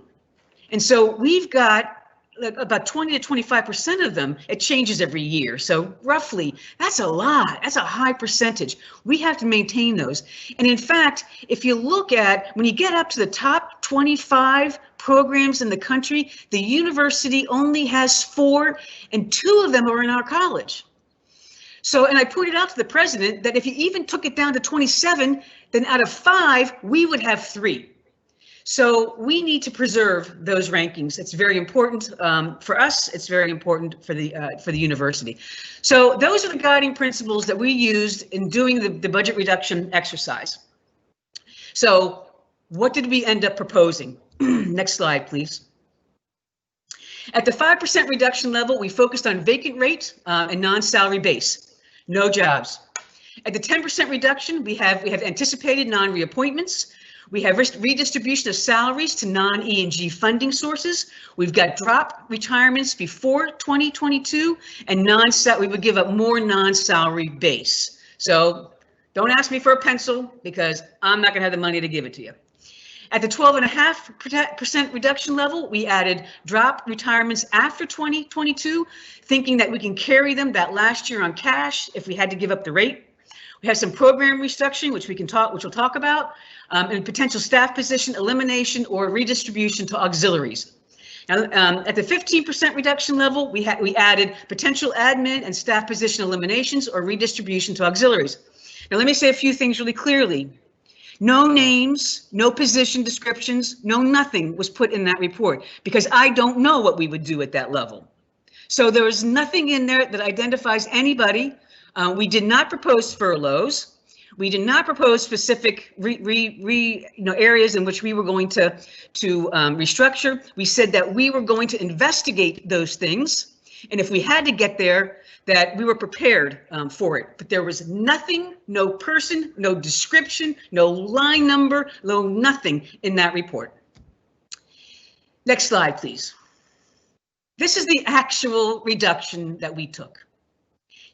And so we've got about 20 to 25% of them. It changes every year. So roughly, that's a lot. That's a high percentage. We have to maintain those. And in fact, if you look at when you get up to the top 25 programs in the country, the university only has 4, and 2 of them are in our college. So, and I pointed out to the president that if you even took it down to 27, then out of 5, we would have 3. So we need to preserve those rankings. It's very important for us. It's very important for the university. So those are the guiding principles that we used in doing the budget reduction exercise. So what did we end up proposing? Next slide, please. At the 5% reduction level, we focused on vacant rate and non-salary base, no jobs. At the 10% reduction, we have anticipated non-reappointments. We have redistribution of salaries to non-E&G funding sources. We've got drop retirements before 2022, and we would give up more non-salary base. So don't ask me for a pencil because I'm not going to have the money to give it to you. At the 12.5% reduction level, we added drop retirements after 2022, thinking that we can carry them that last year on cash if we had to give up the rate. We have some program restructuring, which we'll talk about, and potential staff position elimination or redistribution to auxiliaries. Now, at the 15% reduction level, we added potential admin and staff position eliminations or redistribution to auxiliaries. Now, let me say a few things really clearly. No names, no position descriptions, no nothing was put in that report because I don't know what we would do at that level. So there is nothing in there that identifies anybody. We did not propose furloughs. We did not propose specific areas in which we were going to restructure. We said that we were going to investigate those things, and if we had to get there, that we were prepared for it. But there was nothing, no person, no description, no line number, no nothing in that report. Next slide, please. This is the actual reduction that we took.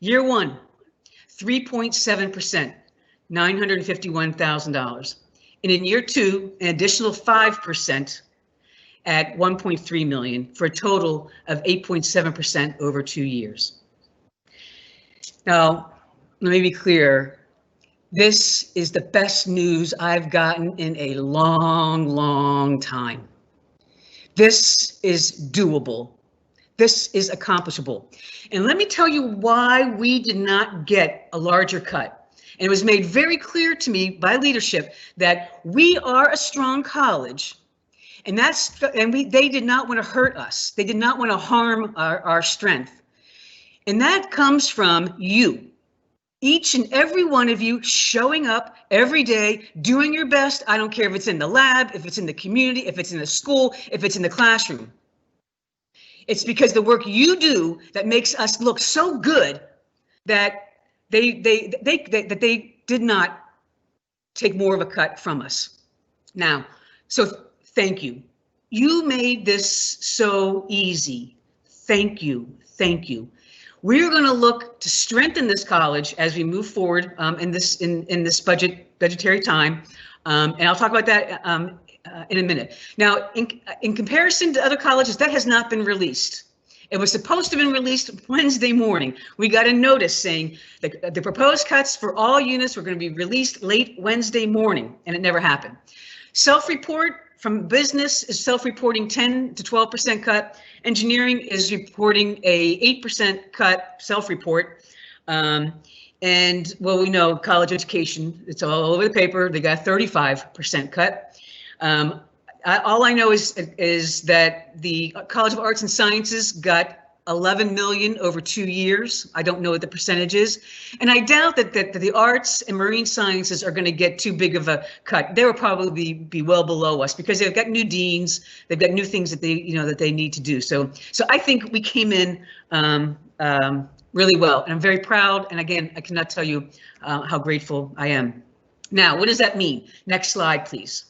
Year 1, 3.7%, $951,000. And in year 2, an additional 5% at $1.3 million for a total of 8.7% over 2 years. Now, let me be clear. This is the best news I've gotten in a long, long time. This is doable. This is accomplishable. And let me tell you why we did not get a larger cut. And it was made very clear to me by leadership that we are a strong college, and they did not want to hurt us. They did not want to harm our strength. And that comes from you, each and every one of you showing up every day, doing your best. I don't care if it's in the lab, if it's in the community, if it's in the school, if it's in the classroom. It's because the work you do that makes us look so good that they did not take more of a cut from us. Now, so thank you. You made this so easy. Thank you. Thank you. We're going to look to strengthen this college as we move forward in this budgetary time, and I'll talk about that in a minute. Now, in comparison to other colleges, that has not been released. It was supposed to have been released Wednesday morning. We got a notice saying that the proposed cuts for all units were going to be released late Wednesday morning, and it never happened. Self-report from business is self-reporting 10 to 12% cut. Engineering is reporting a 8% cut self-report. And well, we know college education, it's all over the paper. They got a 35% cut. All I know is that the College of Arts and Sciences got 11 million over 2 years. I don't know what the percentage is. And I doubt that the arts and marine sciences are going to get too big of a cut. They will probably be well below us because they've got new deans, they've got new things that they need to do. So I think we came in really well, and I'm very proud. And again, I cannot tell you how grateful I am. Now, what does that mean? Next slide, please.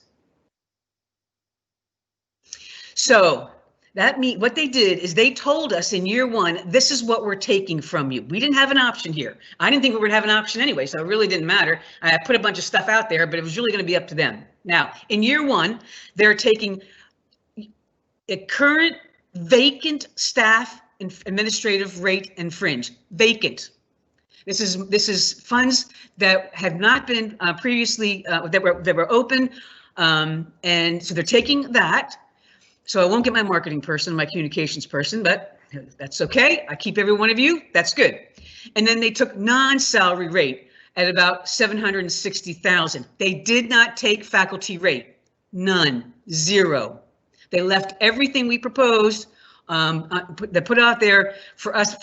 So what they did is they told us in year one, this is what we're taking from you. We didn't have an option here. I didn't think we were gonna have an option anyway, so it really didn't matter. I put a bunch of stuff out there, but it was really gonna be up to them. Now, in year one, they're taking a current vacant staff administrative rate and fringe, vacant. This is funds that had not been previously, that were open, and so they're taking that. So I won't get my marketing person, my communications person, but that's okay. I keep every one of you. That's good. And then they took non-salary rate at about 760,000. They did not take faculty rate. None. Zero. They left everything we proposed that put out there for us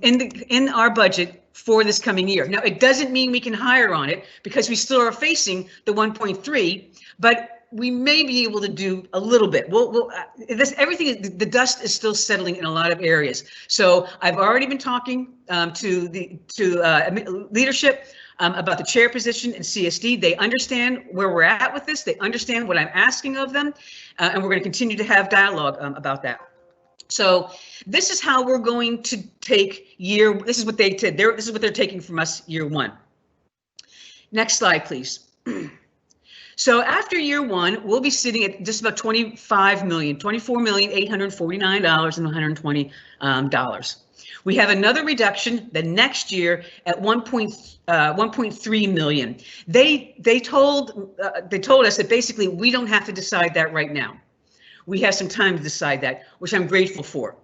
in our budget for this coming year. Now, it doesn't mean we can hire on it because we still are facing the 1.3, but we may be able to do a little bit. The dust is still settling in a lot of areas. So I've already been talking to leadership about the chair position in CSD. They understand where we're at with this. They understand what I'm asking of them, and we're going to continue to have dialogue about that. So this is how we're going to take this is what they did. This is what they're taking from us year one. Next slide, please. So after year one, we'll be sitting at just about $24,849,120. We have another reduction the next year at 1.3 million. They told us that basically we don't have to decide that right now. We have some time to decide that, which I'm grateful for.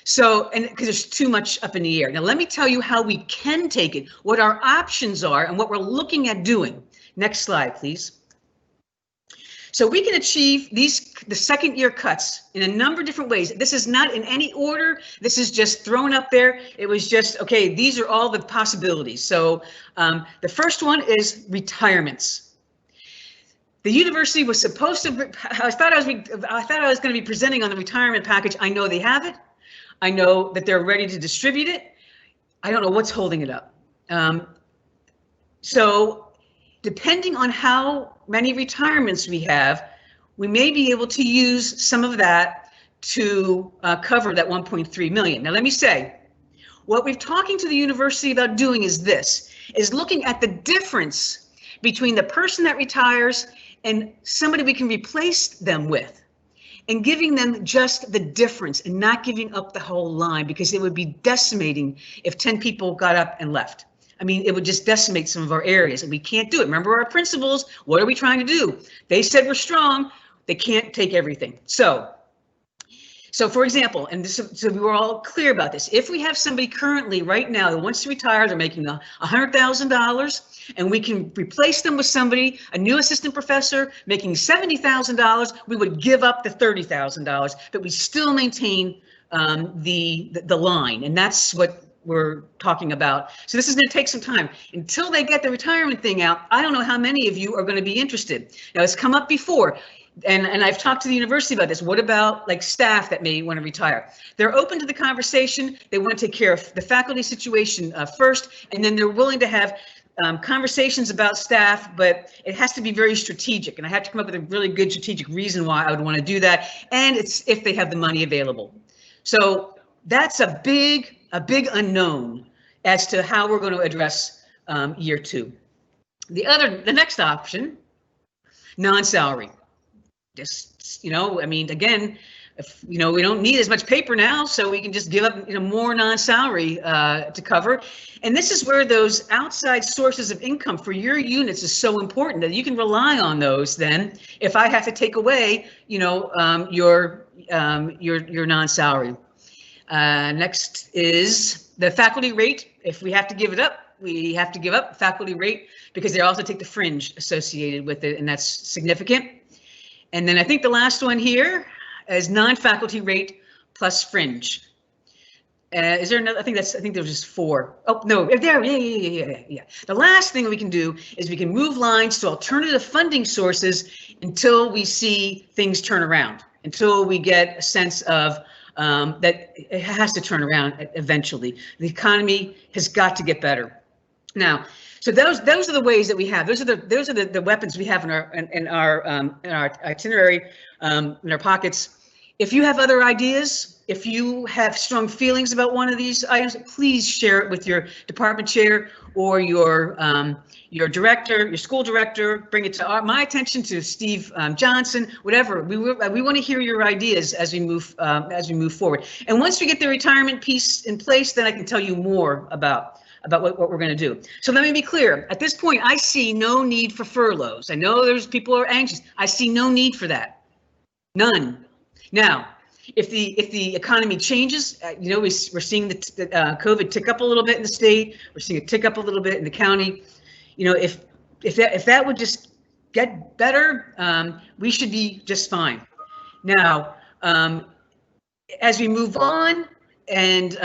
So, and because there's too much up in the air. Now, let me tell you how we can take it, what our options are, and what we're looking at doing. Next slide, please. So we can achieve the second year cuts in a number of different ways. This is not in any order. This is just thrown up there. It was just, okay, these are all the possibilities. So the first one is retirements. The university was supposed to, I thought I was going to be presenting on the retirement package. I know they have it. I know that they're ready to distribute it. I don't know what's holding it up. So depending on how many retirements we have, we may be able to use some of that to cover that 1.3 million. Now, let me say, what we're talking to the university about doing is looking at the difference between the person that retires and somebody we can replace them with, and giving them just the difference and not giving up the whole line, because it would be decimating if 10 people got up and left. I mean, it would just decimate some of our areas, and we can't do it. Remember our principles. What are we trying to do? They said we're strong. They can't take everything. So for example, and so we were all clear about this. If we have somebody currently right now that wants to retire, they're making $100,000, and we can replace them with somebody, a new assistant professor making $70,000, we would give up the $30,000, but we still maintain the line, and that's what we're talking about. So this is going to take some time until they get the retirement thing out. I don't know how many of you are going to be interested. Now, it's come up before, and I've talked to the university about this. What about like staff that may want to retire? They're open to the conversation. They want to take care of the faculty situation first, and then they're willing to have conversations about staff, but it has to be very strategic, and I have to come up with a really good strategic reason why I would want to do that, and it's if they have the money available. So that's a big unknown as to how we're going to address year two. The next option, non-salary. Just, I mean, again, if, we don't need as much paper now, so we can just give up, more non-salary to cover. And this is where those outside sources of income for your units is so important, that you can rely on those then if I have to take away, your non-salary. Next is the faculty rate, if we have to give it up, we have to give up faculty rate because they also take the fringe associated with it, and that's significant. And then I think the last one here is non-faculty rate plus fringe. Is there another? I think there's just 4. Oh no, there. Yeah. The last thing we can do is we can move lines to alternative funding sources until we see things turn around, until we get a sense of that it has to turn around eventually. The economy has got to get better. Now, so those are the ways that we have. Those are the weapons we have in our itinerary, in our pockets. If you have other ideas, if you have strong feelings about one of these items, please share it with your department chair or your director, your school director. Bring it to my attention, to Steve Johnson, whatever. We want to hear your ideas as we move forward. And once we get the retirement piece in place, then I can tell you more about what we're going to do. So let me be clear. At this point, I see no need for furloughs. I know there's people who are anxious. I see no need for that. None. Now, if the economy changes, we're seeing the COVID tick up a little bit in the state. We're seeing it tick up a little bit in the county. If that would just get better, we should be just fine. Now, as we move on and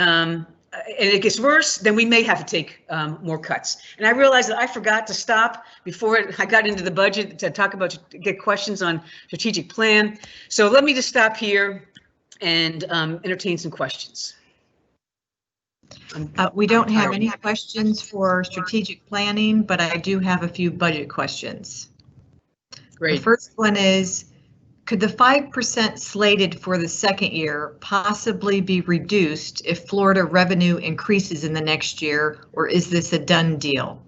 it gets worse, then we may have to take more cuts. And I realized that I forgot to stop before I got into the budget to talk about, get questions on strategic plan. So let me just stop here and entertain some questions. We don't have any questions for strategic planning, but I do have a few budget questions. Great. The first one is, could the 5% slated for the second year possibly be reduced if Florida revenue increases in the next year, or is this a done deal?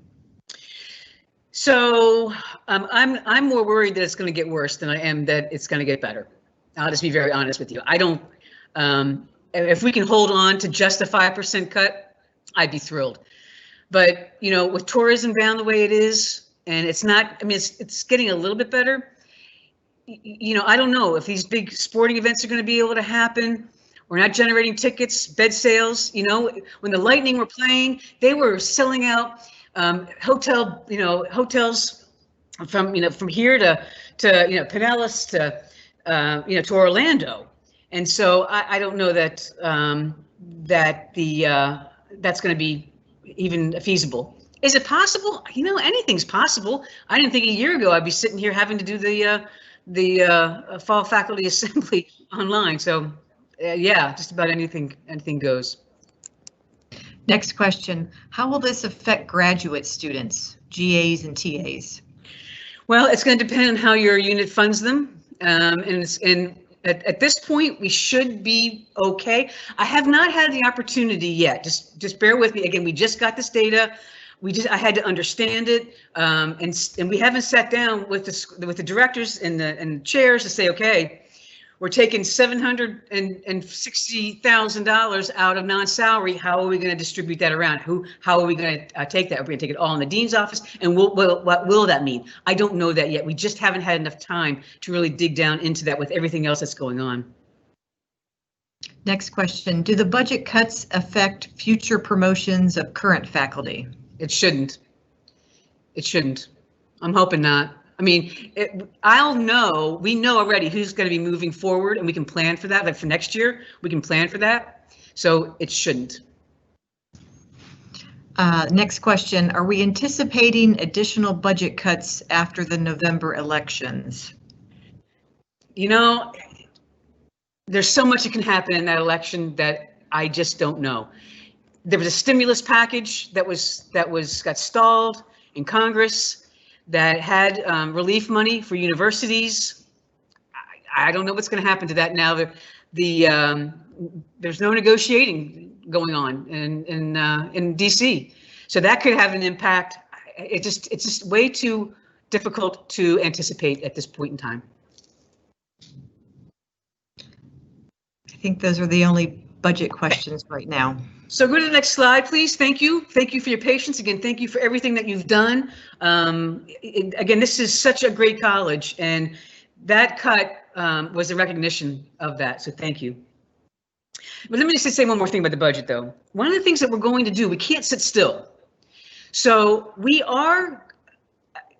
So I'm more worried that it's going to get worse than I am that it's going to get better. I'll just be very honest with you. I don't. If we can hold on to just a 5% cut, I'd be thrilled. But with tourism down the way it is, and it's not. I mean, it's getting a little bit better. I don't know if these big sporting events are going to be able to happen. We're not generating tickets, bed sales. When the Lightning were playing, they were selling out hotels from here to Pinellas to Orlando. And so I don't know that that's going to be even feasible. Is it possible? Anything's possible. I didn't think a year ago I'd be sitting here having to do the fall faculty assembly online. So yeah, just about anything goes. Next question, how will this affect graduate students, GAs and TAs? Well, it's going to depend on how your unit funds them. And at this point, we should be okay. I have not had the opportunity yet. Just bear with me. Again, we just got this data. I had to understand it, and we haven't sat down with the directors and the chairs to say, okay, we're taking $760,000 out of non-salary. How are we going to distribute that around? How are we going to take that? Are we going to take it all in the dean's office? And what will that mean? I don't know that yet. We just haven't had enough time to really dig down into that with everything else that's going on. Next question, do the budget cuts affect future promotions of current faculty? It shouldn't. It shouldn't. I'm hoping not. I mean, we know already who's going to be moving forward, and we can plan for that. Like for next year, we can plan for that. So it shouldn't. Next question, are we anticipating additional budget cuts after the November elections? There's so much that can happen in that election that I just don't know. There was a stimulus package that got stalled in Congress that had relief money for universities. I don't know what's going to happen to that now. There's no negotiating going on in DC, so that could have an impact. It's just way too difficult to anticipate at this point in time. I think those are the only budget questions right now. So go to the next slide, please. Thank you. Thank you for your patience. Again, thank you for everything that you've done. Again, this is such a great college, and that cut was a recognition of that. So thank you. But let me just say one more thing about the budget, though. one of the things that we're going to do, we can't sit still. So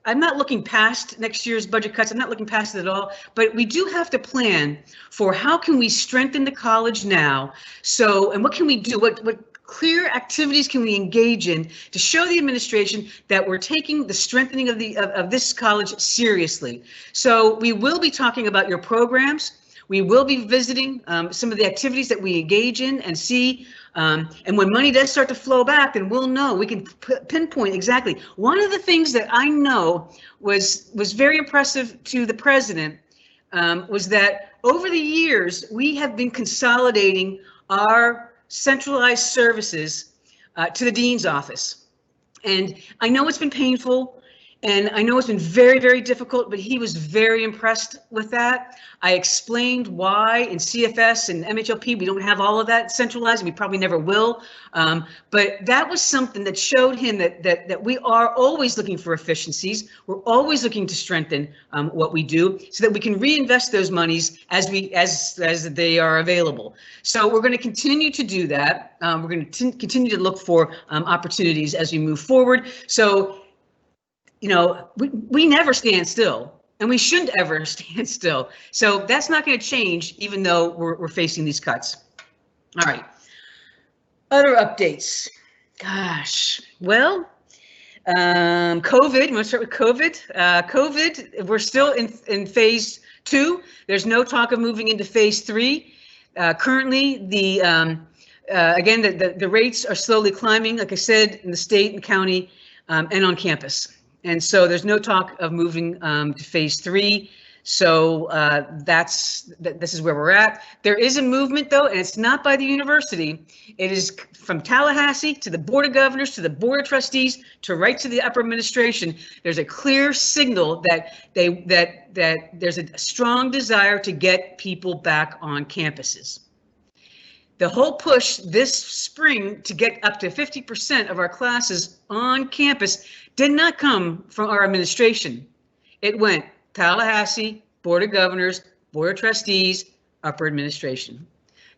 I'm not looking past next year's budget cuts. I'm not looking past it at all, but we do have to plan for how can we strengthen the college now. So, and what can we do? What clear activities can we engage in to show the administration that we're taking the strengthening of this college seriously? So we will be talking about your programs. We will be visiting some of the activities that we engage in and see. And when money does start to flow back, then we'll know. We can pinpoint exactly. One of the things that I know was very impressive to the president was that over the years, we have been consolidating our centralized services to the dean's office. And I know it's been painful. And I know it's been very, very difficult, but he was very impressed with that. I explained why in CFS and MHLP, we don't have all of that centralized, and we probably never will. But that was something that showed him that we are always looking for efficiencies. We're always looking to strengthen what we do so that we can reinvest those monies as they are available. So we're going to continue to do that. We're going to continue to look for opportunities as we move forward. So, you know, we never stand still, and we shouldn't ever stand still. So that's not going to change, even though we're facing these cuts. All right. Other updates. Gosh, well, COVID. You want to start with COVID? COVID. We're still in phase 2. There's no talk of moving into phase 3. Currently, again, the rates are slowly climbing, like I said, in the state and county and on campus. And so there's no talk of moving to phase 3. So this is where we're at. There is a movement, though, and it's not by the university. It is from Tallahassee to the Board of Governors to the Board of Trustees to right to the upper administration. There's a clear signal that there's a strong desire to get people back on campuses. The whole push this spring to get up to 50% of our classes on campus did not come from our administration. It went Tallahassee, Board of Governors, Board of Trustees, upper administration.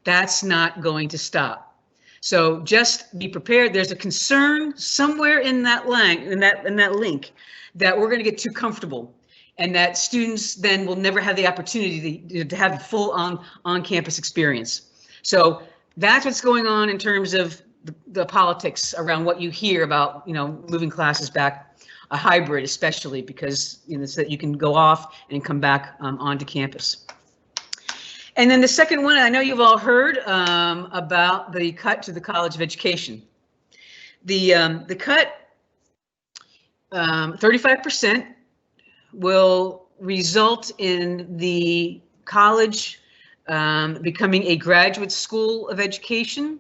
That's not going to stop. So just be prepared. There's a concern somewhere in that link that we're going to get too comfortable, and that students then will never have the opportunity to have a full on-campus experience. So that's what's going on in terms of the politics around what you hear about, you know, moving classes back, a hybrid, especially because, you know, so that you can go off and come back onto campus. And then the second one, I know you've all heard about the cut to the College of Education. The cut, 35%, will result in the college becoming a graduate school of education,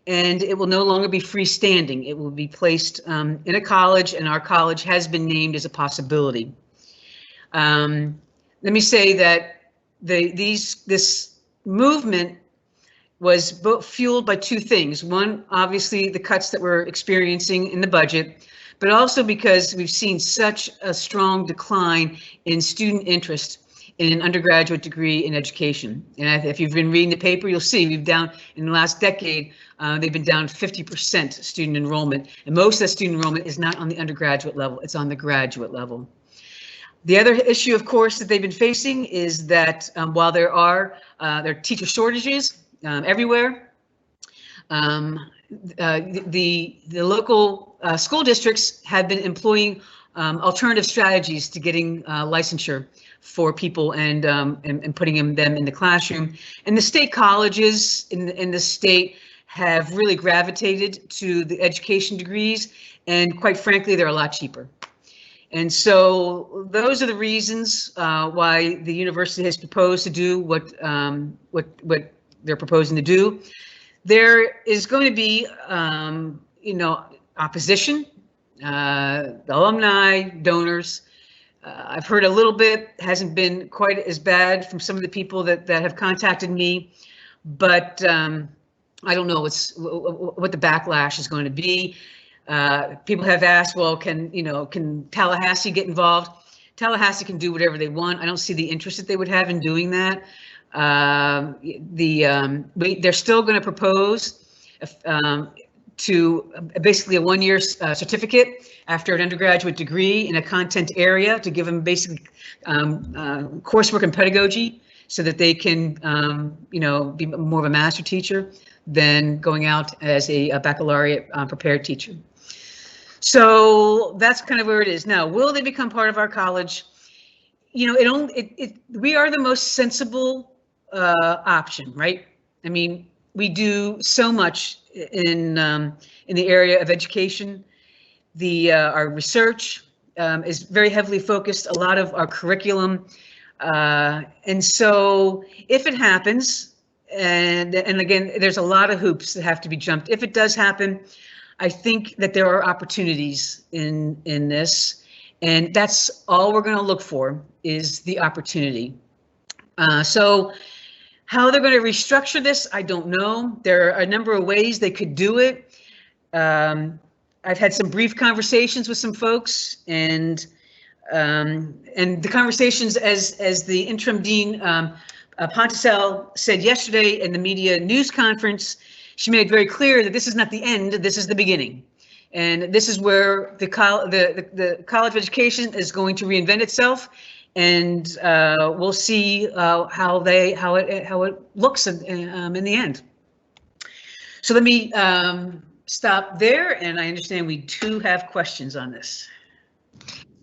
and it will no longer be freestanding. It will be placed in a college, and our college has been named as a possibility. Let me say that this movement was fueled by two things. One, obviously, the cuts that we're experiencing in the budget, but also because we've seen such a strong decline in student interest in an undergraduate degree in education. And if you've been reading the paper, you'll see we've down in the last decade, they've been down 50% student enrollment. And most of that student enrollment is not on the undergraduate level, it's on the graduate level. The other issue, of course, that they've been facing is that while there are teacher shortages everywhere, the local school districts have been employing alternative strategies to getting licensure for people and putting them in the classroom. And the state colleges in the state have really gravitated to the education degrees, and quite frankly, they're a lot cheaper. And so those are the reasons why the university has proposed to do what they're proposing to do. There is going to be, opposition, the alumni, donors. I've heard a little bit, hasn't been quite as bad from some of the people that have contacted me, but I don't know what the backlash is going to be. People have asked, well, can Tallahassee get involved? Tallahassee can do whatever they want. I don't see the interest that they would have in doing that. They're still going to propose to basically a one-year certificate after an undergraduate degree in a content area to give them basic coursework and pedagogy so that they can, be more of a master teacher than going out as a baccalaureate prepared teacher. So that's kind of where it is now. Will they become part of our college? We are the most sensible option, right? I mean, we do so much in the area of education. Our research is very heavily focused. A lot of our curriculum, and so if it happens, and again, there's a lot of hoops that have to be jumped. If it does happen, I think that there are opportunities in this, and that's all we're going to look for is the opportunity. So how they're going to restructure this, I don't know. There are a number of ways they could do it. I've had some brief conversations with some folks, and the conversations, as the interim dean Ponticell said yesterday in the media news conference, she made very clear that this is not the end, this is the beginning. And this is where the college of education is going to reinvent itself, and we'll see how it looks in the end. So let me stop there, and I understand we do have questions on this.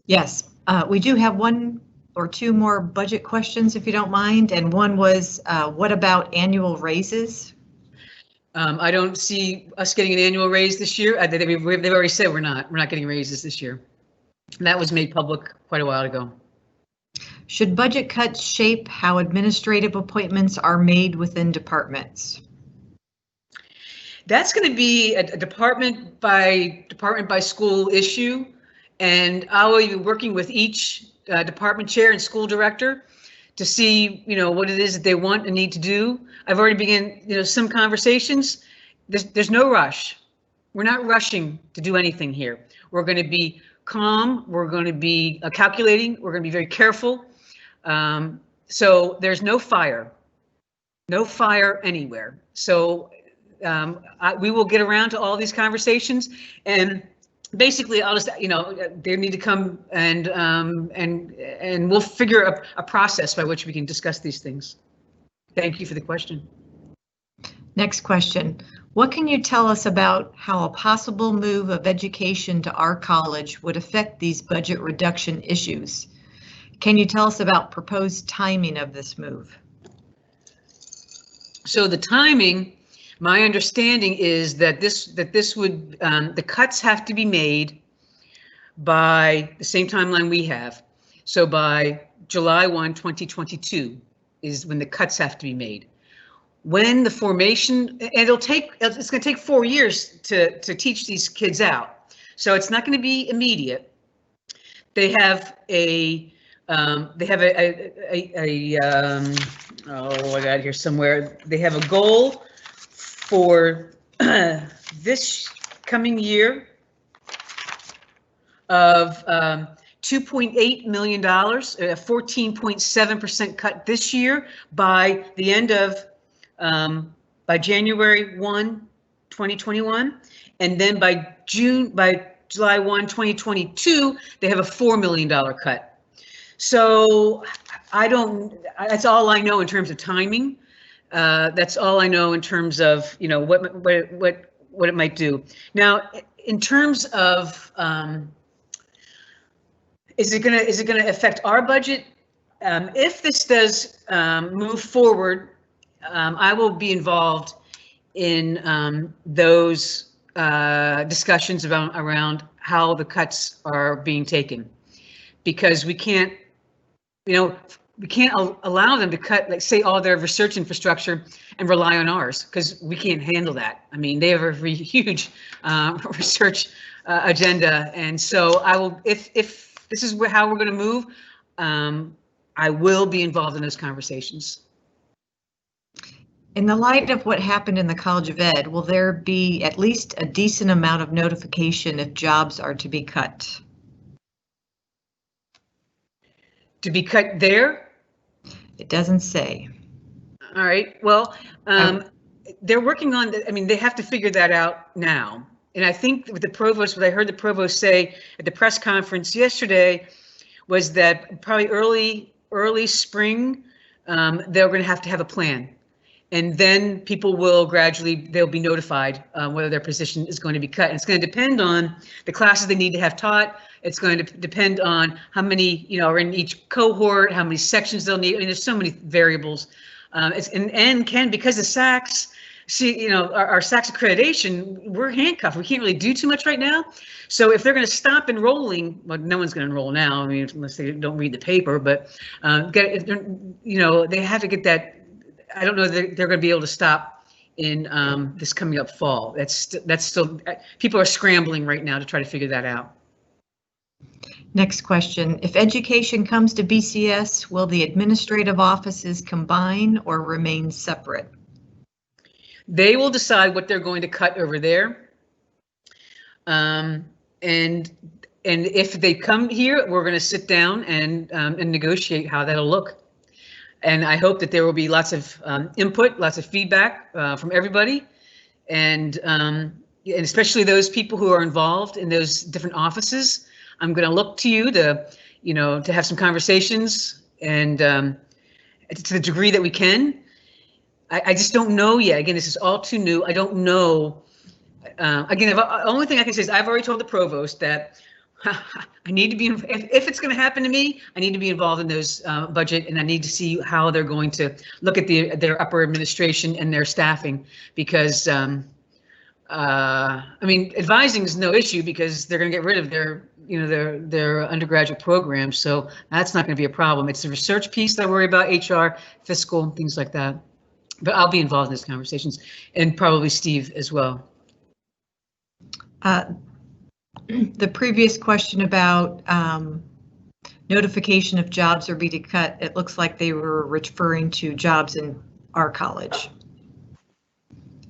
Yes, we do have one or two more budget questions, if you don't mind. And one was, what about annual raises? I don't see us getting an annual raise this year. They've already said we're not getting raises this year. And that was made public quite a while ago. Should budget cuts shape how administrative appointments are made within departments? That's going to be a department by school issue, and I will be working with each department chair and school director to see, what it is that they want and need to do. I've already begun, some conversations. There's no rush. We're not rushing to do anything here. We're going to be calm. We're going to be calculating. We're going to be very careful. So there's no fire anywhere. So we will get around to all these conversations, and basically I'll just, they need to come and we'll figure a process by which we can discuss these things. Thank you for the question. Next question. What can you tell us about how a possible move of education to our college would affect these budget reduction issues? Can you tell us about proposed timing of this move? So the timing, my understanding is that this would, the cuts have to be made by the same timeline we have. So by July 1, 2022 is when the cuts have to be made. When the formation, and it's going to take 4 years to teach these kids out. So it's not going to be immediate. They have oh, I got it here somewhere. They have a goal for this coming year of $2.8 million, a 14.7% cut this year by the end of, by January 1, 2021. And then by July 1, 2022, they have a $4 million cut. So that's all I know in terms of timing. That's all I know in terms of, what it might do. Now, in terms of, is it gonna affect our budget? If this does move forward, I will be involved in those discussions around how the cuts are being taken, because we can't allow them to cut, like, say, all their research infrastructure and rely on ours, because we can't handle that. I mean, they have a huge research agenda, and so I will, if this is how we're going to move, I will be involved in those conversations. In the light of what happened in the College of Ed, will there be at least a decent amount of notification if jobs are to be cut? To be cut there? It doesn't say. All right. Well, they're working on, I mean, they have to figure that out now. And I think with the provost, what I heard the provost say at the press conference yesterday was that probably early spring, they're going to have a plan. And then people will gradually, they'll be notified whether their position is going to be cut. And it's going to depend on the classes they need to have taught. It's going to depend on how many, are in each cohort, how many sections they'll need. I mean, there's so many variables. Because the SACs, our SACs accreditation, we're handcuffed. We can't really do too much right now. So if they're going to stop enrolling, well, no one's going to enroll now. I mean, unless they don't read the paper, but they have to get that. I don't know that they're going to be able to stop in this coming up fall. That's still, people are scrambling right now to try to figure that out. Next question. If education comes to BCS, will the administrative offices combine or remain separate? They will decide what they're going to cut over there. And if they come here, we're going to sit down and negotiate how that'll look. And I hope that there will be lots of input, lots of feedback from everybody, and especially those people who are involved in those different offices. I'm going to look to you to have some conversations, and to the degree that we can. I just don't know yet. Again, this is all too new. I don't know. Again, the only thing I can say is I've already told the provost that I need to be, if it's going to happen to me, I need to be involved in those budget, and I need to see how they're going to look at their upper administration and their staffing, because I mean, advising is no issue because they're going to get rid of their undergraduate programs, so that's not going to be a problem. It's the research piece that I worry about, HR, fiscal, things like that. But I'll be involved in these conversations, and probably Steve as well. The previous question about notification of jobs are being cut, it looks like they were referring to jobs in our college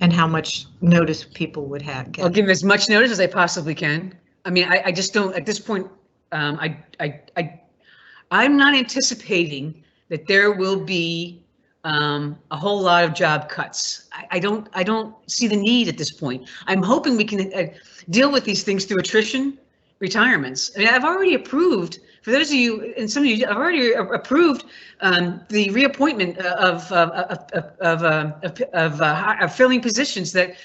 and how much notice people would have. I'll give as much notice as I possibly can. I mean, I just don't, at this point, I'm not anticipating that there will be a whole lot of job cuts. I don't see the need at this point. I'm hoping we can deal with these things through attrition, retirements. I mean, I've already approved, for those of you, and some of you, I've already approved the reappointment of filling positions that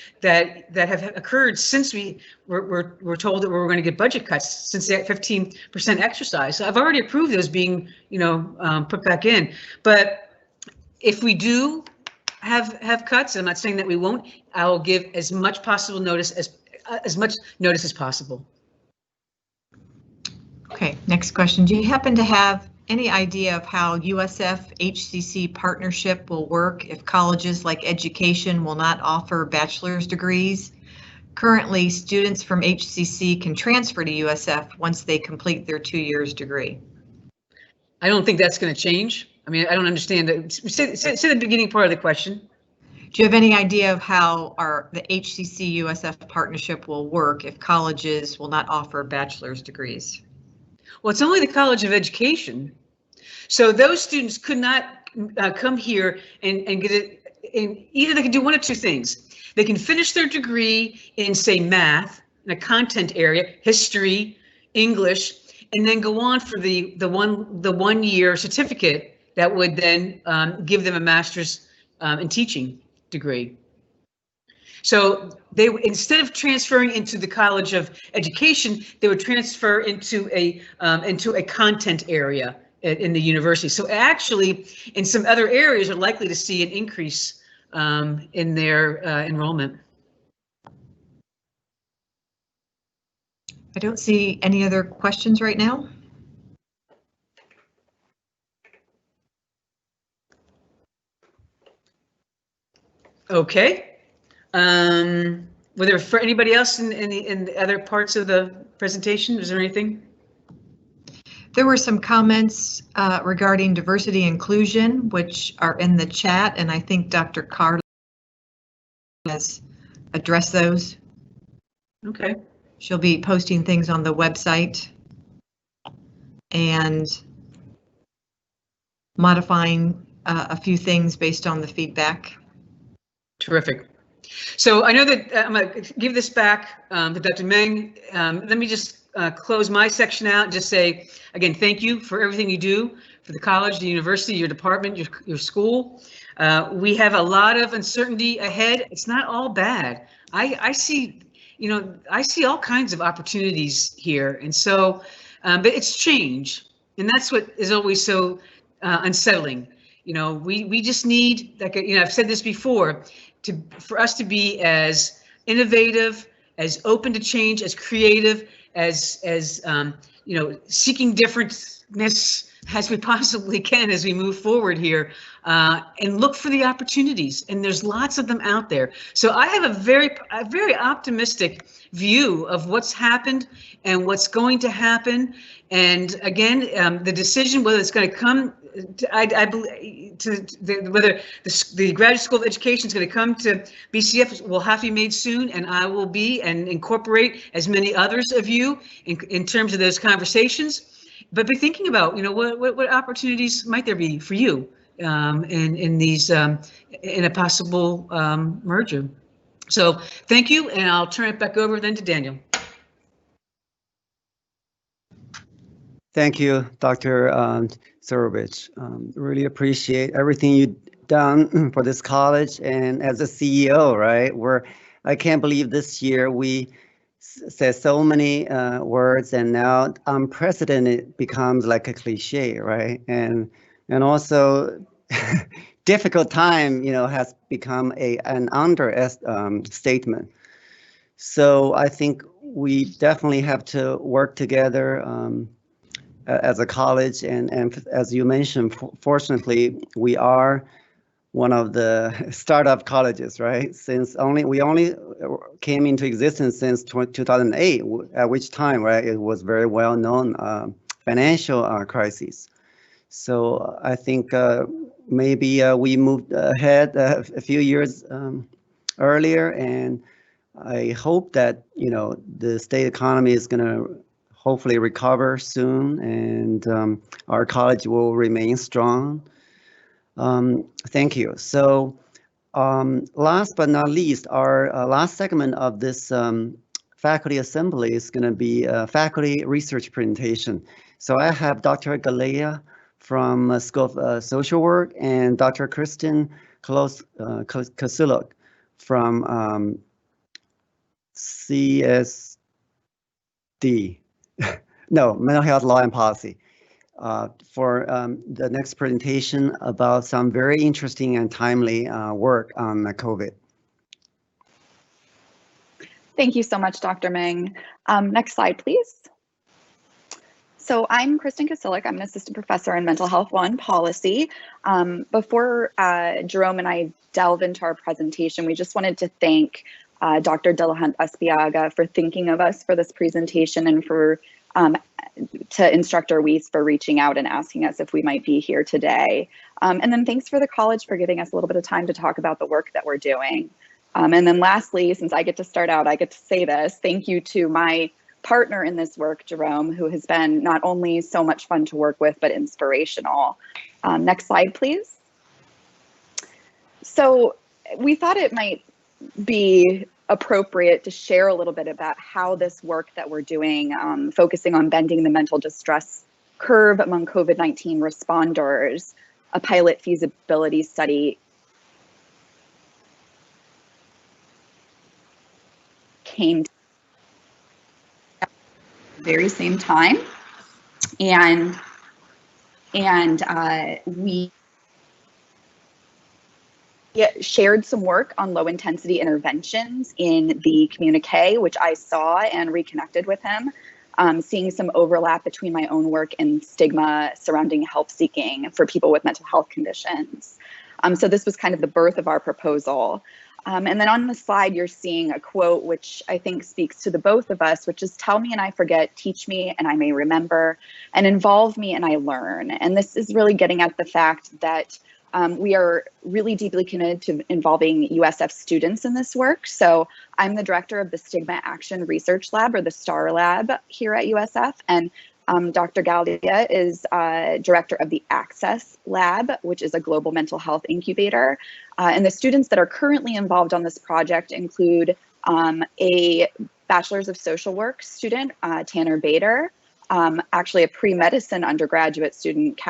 have occurred since we were told that we were going to get budget cuts, since that 15% exercise. So I've already approved those being, put back in. But if we do have cuts, I'm not saying that we won't, I will give as much possible notice as possible. Okay, next question. Do you happen to have any idea of how USF HCC partnership will work if colleges like education will not offer bachelor's degrees? Currently, students from HCC can transfer to USF once they complete their 2 years degree. I don't think that's going to change. I mean, I don't understand that. Say the beginning part of the question. Do you have any idea of how the HCC USF partnership will work if colleges will not offer bachelor's degrees? Well, it's only the College of Education. So those students could not come here and get it. And either they can do one of two things. They can finish their degree in, say, math, in a content area, history, English, and then go on for the 1 year certificate that would then give them a master's in teaching degree. So they, instead of transferring into the College of Education, they would transfer into a content area in the university. So actually, in some other areas, are likely to see an increase in their enrollment. I don't see any other questions right now. Okay. Were there for anybody else in the other parts of the presentation? Was there anything? There were some comments regarding diversity inclusion, which are in the chat, and I think Dr. Carter has addressed those. Okay. She'll be posting things on the website and modifying a few things based on the feedback. Terrific. So I know that I'm going to give this back to Dr. Meng. Let me just close my section out and just say, again, thank you for everything you do for the college, the university, your department, your school. We have a lot of uncertainty ahead. It's not all bad. I see, I see all kinds of opportunities here. And so, but it's change. And that's what is always so unsettling. We just need, like, I've said this before, for us to be as innovative, as open to change, as creative, as seeking differentness as we possibly can as we move forward here, and look for the opportunities. And there's lots of them out there. So I have a very optimistic view of what's happened and what's going to happen. And again, the decision whether it's going to come, I believe, whether the Graduate School of Education is going to come to BCF will have to be made soon, and I will be and incorporate as many others of you in terms of those conversations. But be thinking about, what opportunities might there be for you in these in a possible merger. So thank you, and I'll turn it back over then to Daniel. Thank you, Dr. Surovich. Really appreciate everything you've done for this college, and as a CEO, right? I can't believe this year we said so many words, and now unprecedented becomes like a cliche, right? And also difficult time, has become an understatement. So I think we definitely have to work together as a college, and as you mentioned, fortunately, we are one of the startup colleges, right? Since we only came into existence since 2008, at which time, right, it was very well known financial crisis. So I think maybe we moved ahead a few years earlier, and I hope that the state economy is going to hopefully recover soon, and our college will remain strong. Thank you. So last but not least, our last segment of this faculty assembly is going to be a faculty research presentation. So I have Dr. Galea from School of Social Work and Dr. Kristen Kasuluk from CSD. No, Mental Health Law and Policy, for the next presentation about some very interesting and timely work on COVID. Thank you so much, Dr. Meng. Next slide, please. So I'm Kristen Kasuluk. I'm an assistant professor in mental health law and policy. Before Jerome and I delve into our presentation, we just wanted to thank Dr. Dillahunt Espiaga for thinking of us for this presentation, and for to Instructor Weiss for reaching out and asking us if we might be here today. And then thanks for the college for giving us a little bit of time to talk about the work that we're doing. And then lastly, since I get to start out, I get to say this, thank you to my partner in this work, Jerome, who has been not only so much fun to work with, but inspirational. Next slide, please. So we thought it might be appropriate to share a little bit about how this work that we're doing, focusing on bending the mental distress curve among COVID-19 responders, a pilot feasibility study came at the very same time, and we shared some work on low intensity interventions in the communique, which I saw and reconnected with him, seeing some overlap between my own work and stigma surrounding help seeking for people with mental health conditions. So this was kind of the birth of our proposal. And then on the slide, you're seeing a quote, which I think speaks to the both of us, which is, "Tell me and I forget, teach me and I may remember, and involve me and I learn." And this is really getting at the fact that we are really deeply committed to involving USF students in this work. So I'm the director of the Stigma Action Research Lab, or the STAR Lab, here at USF. And Dr. Galdia is director of the Access Lab, which is a global mental health incubator. And the students that are currently involved on this project include a Bachelor's of Social Work student, Tanner Bader, actually a pre-medicine undergraduate student,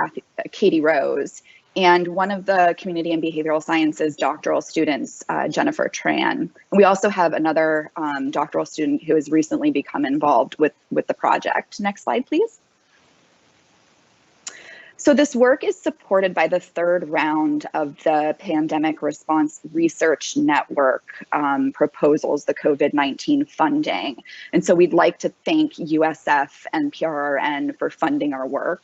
Katie Rose, and one of the community and behavioral sciences doctoral students, Jennifer Tran. And we also have another doctoral student who has recently become involved with the project. Next slide, please. So this work is supported by the third round of the Pandemic Response Research Network proposals, the COVID-19 funding. And so we'd like to thank USF and PRRN for funding our work.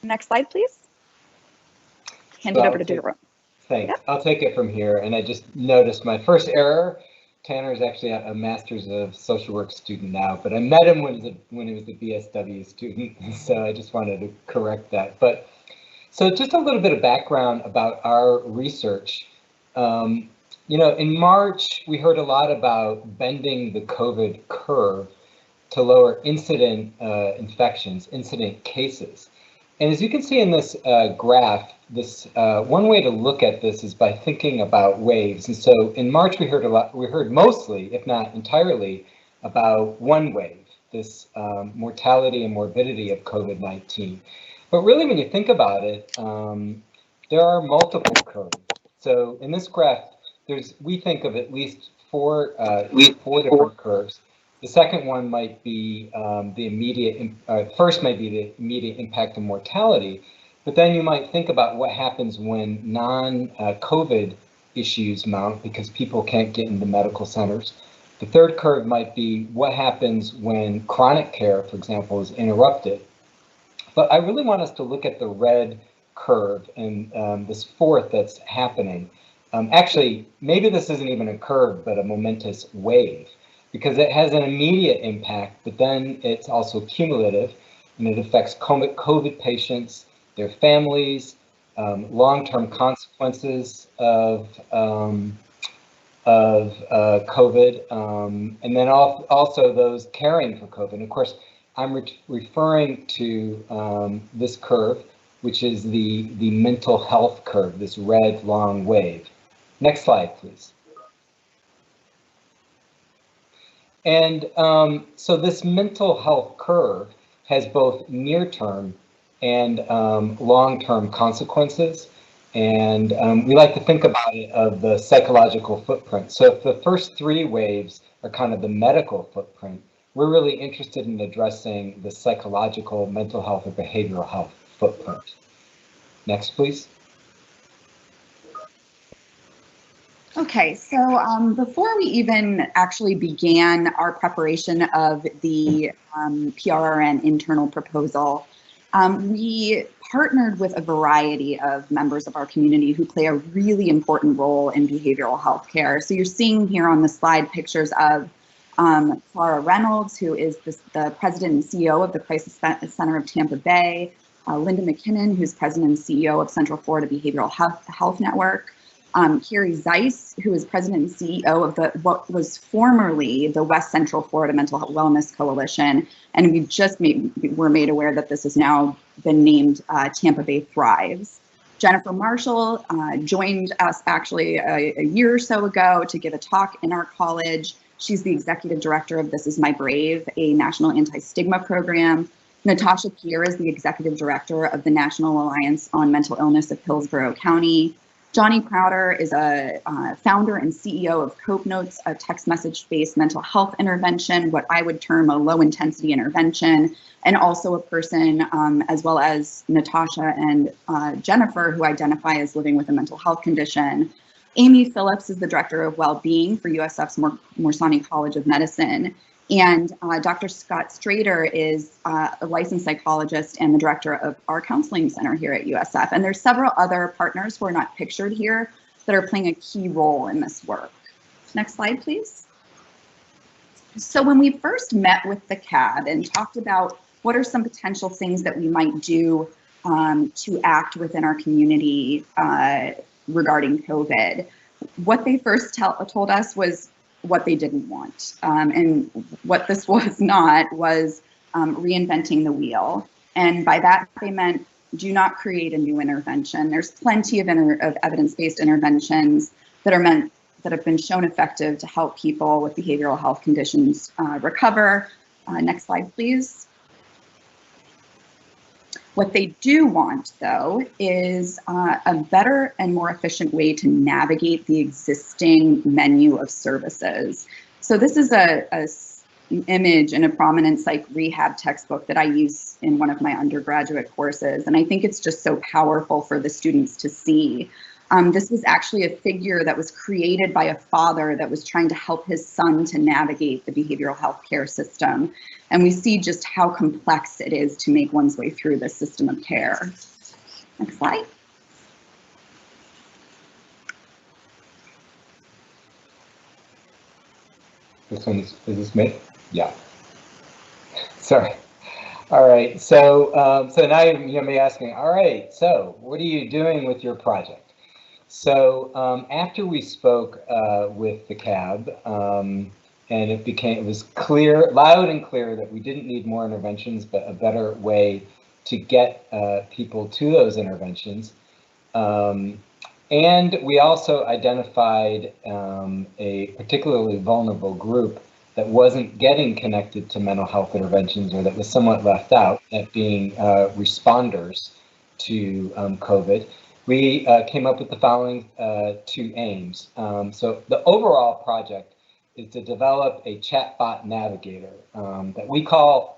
Next slide, please. Hand it over to Jerome. Thanks. Yeah. I'll take it from here. And I just noticed my first error. Tanner is actually a Master's of Social Work student now, but I met him when he was a BSW student, so I just wanted to correct that. But so just a little bit of background about our research. You know, in March, we heard a lot about bending the COVID curve to lower incident infections, incident cases. And as you can see in this graph, this one way to look at this is by thinking about waves. And so in March, we heard mostly, if not entirely, about one wave, this mortality and morbidity of COVID-19. But really, when you think about it, there are multiple curves. So in this graph, we think of at least four different curves. The second one might be the immediate, first might be the immediate impact of mortality, but then you might think about what happens when non-COVID issues mount because people can't get into medical centers. The third curve might be what happens when chronic care, for example, is interrupted. But I really want us to look at the red curve and this fourth that's happening. Actually, maybe this isn't even a curve, but a momentous wave, because it has an immediate impact, but then it's also cumulative, and it affects COVID patients, their families, long-term consequences of COVID, and then also those caring for COVID. And of course, I'm referring to this curve, which is the mental health curve, this red long wave. Next slide, please. And so this mental health curve has both near-term and long-term consequences. And we like to think about it of the psychological footprint. So if the first three waves are kind of the medical footprint, we're really interested in addressing the psychological, mental health, or behavioral health footprint. Next, please. Okay, so before we even actually began our preparation of the PRRN internal proposal, we partnered with a variety of members of our community who play a really important role in behavioral health care. So you're seeing here on the slide pictures of Clara Reynolds, who is the president and CEO of the Crisis Center of Tampa Bay, Linda McKinnon, who's president and CEO of Central Florida Behavioral Health Network, Carrie Zeiss, who is president and CEO of what was formerly the West Central Florida Mental Health Wellness Coalition, and we just were made aware that this has now been named Tampa Bay Thrives. Jennifer Marshall joined us actually a year or so ago to give a talk in our college. She's the executive director of This Is My Brave, a national anti-stigma program. Natasha Pierre is the executive director of the National Alliance on Mental Illness of Hillsborough County. Johnny Crowder is a founder and CEO of Cope Notes, a text message-based mental health intervention, what I would term a low-intensity intervention, and also a person, as well as Natasha and Jennifer, who identify as living with a mental health condition. Amy Phillips is the director of well-being for USF's Morsani College of Medicine. And Dr. Scott Strader is a licensed psychologist and the director of our counseling center here at USF. And there's several other partners who are not pictured here that are playing a key role in this work. Next slide, please. So when we first met with the CAB and talked about what are some potential things that we might do to act within our community regarding COVID, what they first told us was what they didn't want. And what this was not was reinventing the wheel. And by that, they meant do not create a new intervention. There's plenty of evidence-based interventions that have been shown effective to help people with behavioral health conditions recover. Next slide, please. What they do want, though, is a better and more efficient way to navigate the existing menu of services. So this is an image in a prominent psych rehab textbook that I use in one of my undergraduate courses, and I think it's just so powerful for the students to see. This was actually a figure that was created by a father that was trying to help his son to navigate the behavioral health care system. And we see just how complex it is to make one's way through this system of care. Next slide. This one is this me? Yeah. Sorry. All right. So so now you may be asking, all right, so what are you doing with your project? So after we spoke with the CAB, and it was clear, loud and clear, that we didn't need more interventions, but a better way to get people to those interventions. And we also identified a particularly vulnerable group that wasn't getting connected to mental health interventions, or that was somewhat left out, that being responders to COVID. We came up with the following two aims. So the overall project is to develop a chatbot navigator that we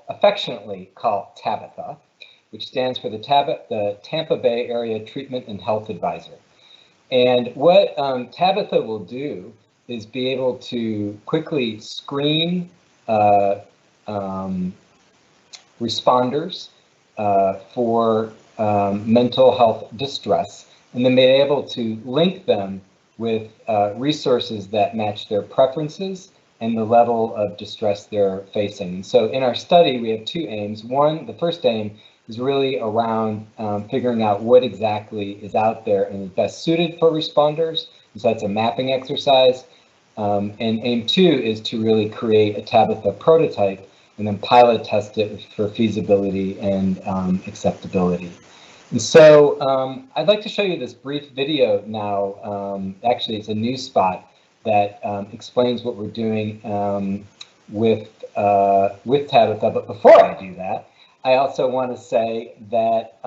affectionately call Tabitha, which stands for the Tampa Bay Area Treatment and Health Advisor. And what Tabitha will do is be able to quickly screen responders for mental health distress, and then be able to link them with resources that match their preferences and the level of distress they're facing. And so in our study, we have two aims. One, the first aim is really around figuring out what exactly is out there and is best suited for responders. And so that's a mapping exercise. And aim two is to really create a Tabitha prototype and then pilot test it for feasibility and acceptability. And so I'd like to show you this brief video now. Actually, it's a news spot that explains what we're doing with Tabitha. But before I do that, I also want to say that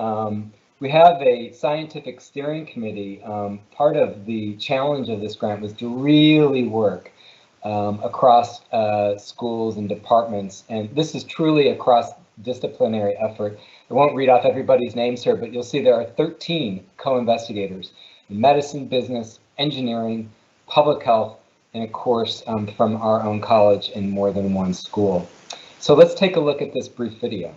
we have a scientific steering committee. Part of the challenge of this grant was to really work across schools and departments. And this is truly a cross-disciplinary effort. I won't read off everybody's names here, but you'll see there are 13 co-investigators in medicine, business, engineering, public health, and of course from our own college in more than one school. So let's take a look at this brief video.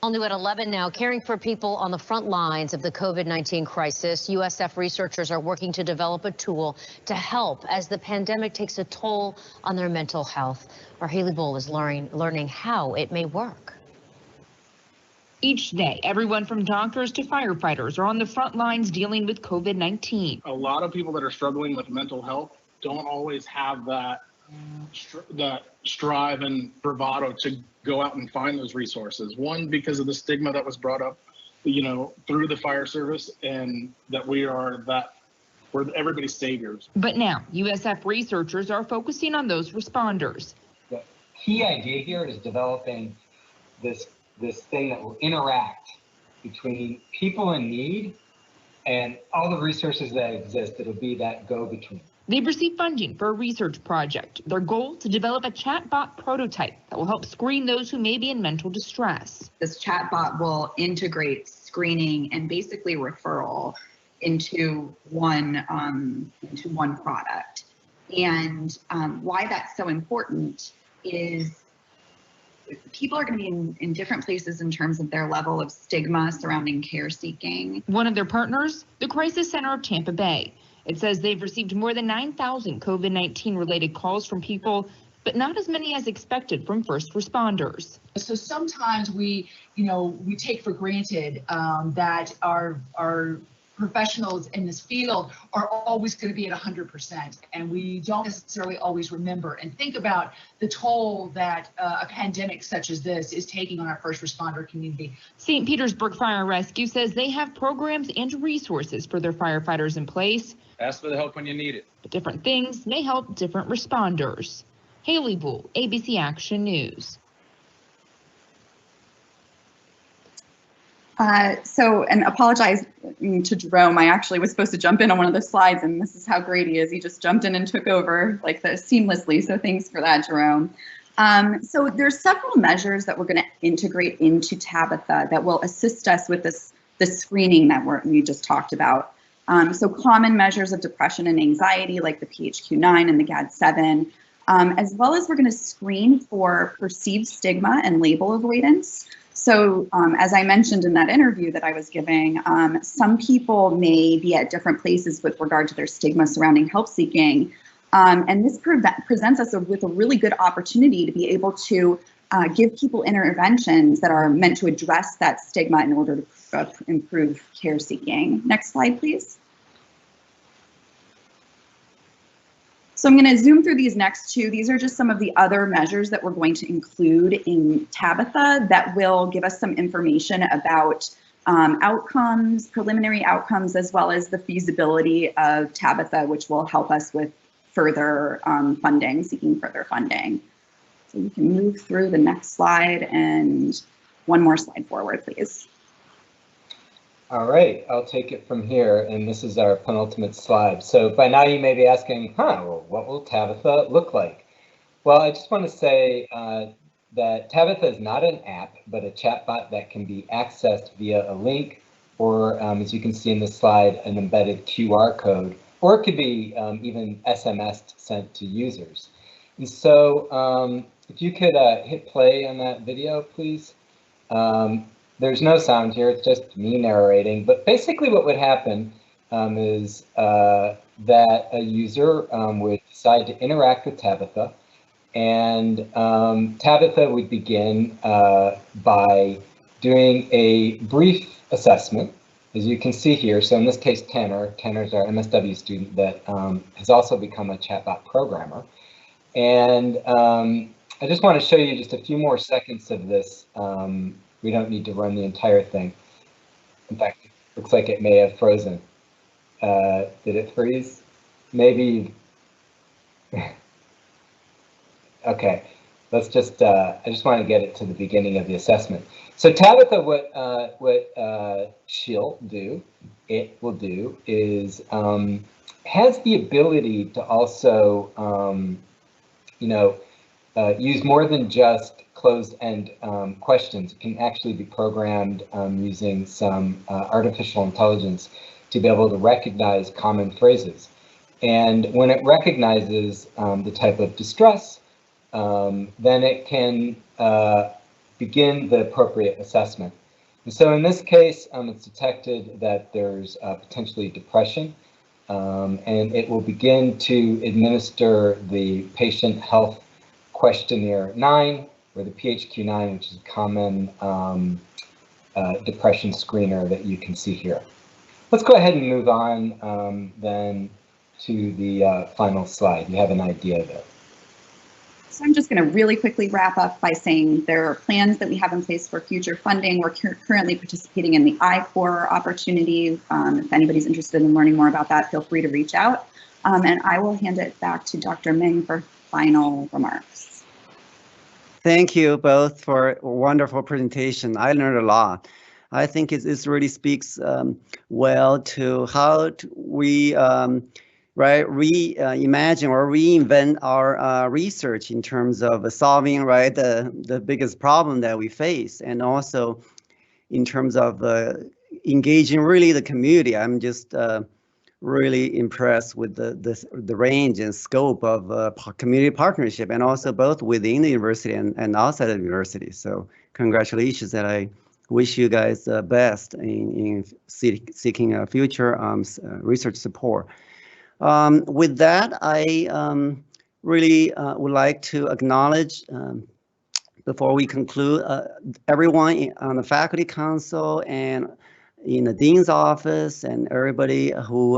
All new at 11 now, caring for people on the front lines of the COVID-19 crisis. USF researchers are working to develop a tool to help as the pandemic takes a toll on their mental health. Our Haley Bull is learning how it may work. Each day, everyone from doctors to firefighters are on the front lines dealing with COVID-19. A lot of people that are struggling with mental health don't always have that strive and bravado to go out and find those resources. One, because of the stigma that was brought up, through the fire service, and that we're everybody's saviors. But now, USF researchers are focusing on those responders. The key idea here is developing this thing that will interact between people in need and all the resources that exist. It'll be that go-between. They've received funding for a research project. Their goal, to develop a chatbot prototype that will help screen those who may be in mental distress. This chatbot will integrate screening and basically referral into one product. And why that's so important is people are going to be in different places in terms of their level of stigma surrounding care seeking. One of their partners, the Crisis Center of Tampa Bay. It says they've received more than 9,000 COVID-19 related calls from people, but not as many as expected from first responders. So sometimes we take for granted that our professionals in this field are always going to be at 100%, and we don't necessarily always remember and think about the toll that a pandemic such as this is taking on our first responder community. St. Petersburg Fire and Rescue says they have programs and resources for their firefighters in place. Ask for the help when you need it. But different things may help different responders. Haley Bull, ABC Action News. And apologize to Jerome. I actually was supposed to jump in on one of the slides, and this is how great he is. He just jumped in and took over like this seamlessly. So thanks for that, Jerome. So there's several measures that we're going to integrate into Tabitha that will assist us with the screening that we just talked about. So common measures of depression and anxiety like the PHQ-9 and the GAD-7, as well as we're going to screen for perceived stigma and label avoidance. So as I mentioned in that interview that I was giving, some people may be at different places with regard to their stigma surrounding help seeking. And this presents us with a really good opportunity to be able to give people interventions that are meant to address that stigma in order to improve care seeking. Next slide, please. So I'm going to zoom through these next two. These are just some of the other measures that we're going to include in Tabitha that will give us some information about outcomes, preliminary outcomes, as well as the feasibility of Tabitha, which will help us with further funding, seeking further funding. So you can move through the next slide and one more slide forward, please. All right, I'll take it from here, and this is our penultimate slide. So by now you may be asking, well, what will Tabitha look like? Well, I just want to say that Tabitha is not an app, but a chatbot that can be accessed via a link, or as you can see in this slide, an embedded QR code, or it could be even SMS'd sent to users. And so if you could hit play on that video, please. There's no sound here, it's just me narrating, but basically what would happen is that a user would decide to interact with Tabitha, and Tabitha would begin by doing a brief assessment, as you can see here. So in this case, Tanner's our MSW student that has also become a chatbot programmer. And I just want to show you just a few more seconds of this. We don't need to run the entire thing. In fact, it looks like it may have frozen. Did it freeze? Maybe. Okay, let's just, I just want to get it to the beginning of the assessment. So Tabitha, what she'll do, it will do, is has the ability to also, use more than just closed-end questions. It can actually be programmed using some artificial intelligence to be able to recognize common phrases. And when it recognizes the type of distress, then it can begin the appropriate assessment. And so in this case, it's detected that there's potentially depression, and it will begin to administer the patient health questionnaire 9, or the PHQ-9, which is a common depression screener that you can see here. Let's go ahead and move on then to the final slide. You have an idea there. So I'm just going to really quickly wrap up by saying there are plans that we have in place for future funding. We're currently participating in the I-Corps opportunity. If anybody's interested in learning more about that, feel free to reach out. And I will hand it back to Dr. Meng for final remarks. Thank you both for a wonderful presentation. I learned a lot. I think it really speaks well to how we reimagine or reinvent our research in terms of solving the biggest problem that we face, and also in terms of engaging really the community. I'm just really impressed with the range and scope of community partnership, and also both within the university and outside of the university. So congratulations, and I wish you guys the best in seeking future research support. With that, I really would like to acknowledge, before we conclude, everyone on the Faculty Council and in the dean's office and everybody who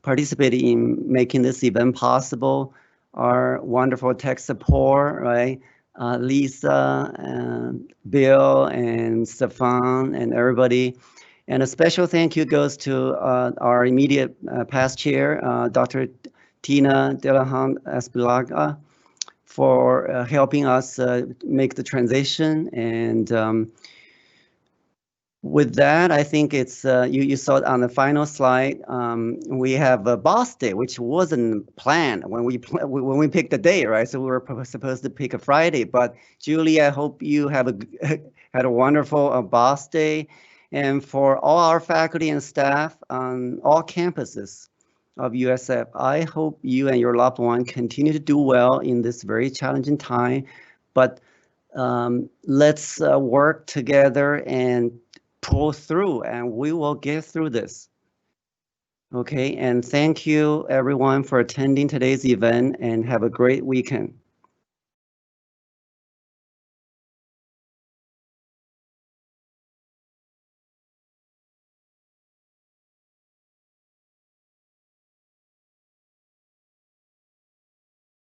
participated in making this event possible. Our wonderful tech support, right? Lisa and Bill and Stefan and everybody. And a special thank you goes to our immediate past chair, Dr. Tina Delahan Espulaga, for helping us make the transition. And with that, I think it's, you saw it on the final slide. We have a boss day, which wasn't planned when we picked the day, right? So we were supposed to pick a Friday, but Julie, I hope you have had a wonderful boss day. And for all our faculty and staff on all campuses of USF, I hope you and your loved one continue to do well in this very challenging time. But let's work together and pull through, and we will get through this. Okay, and thank you everyone for attending today's event, and have a great weekend.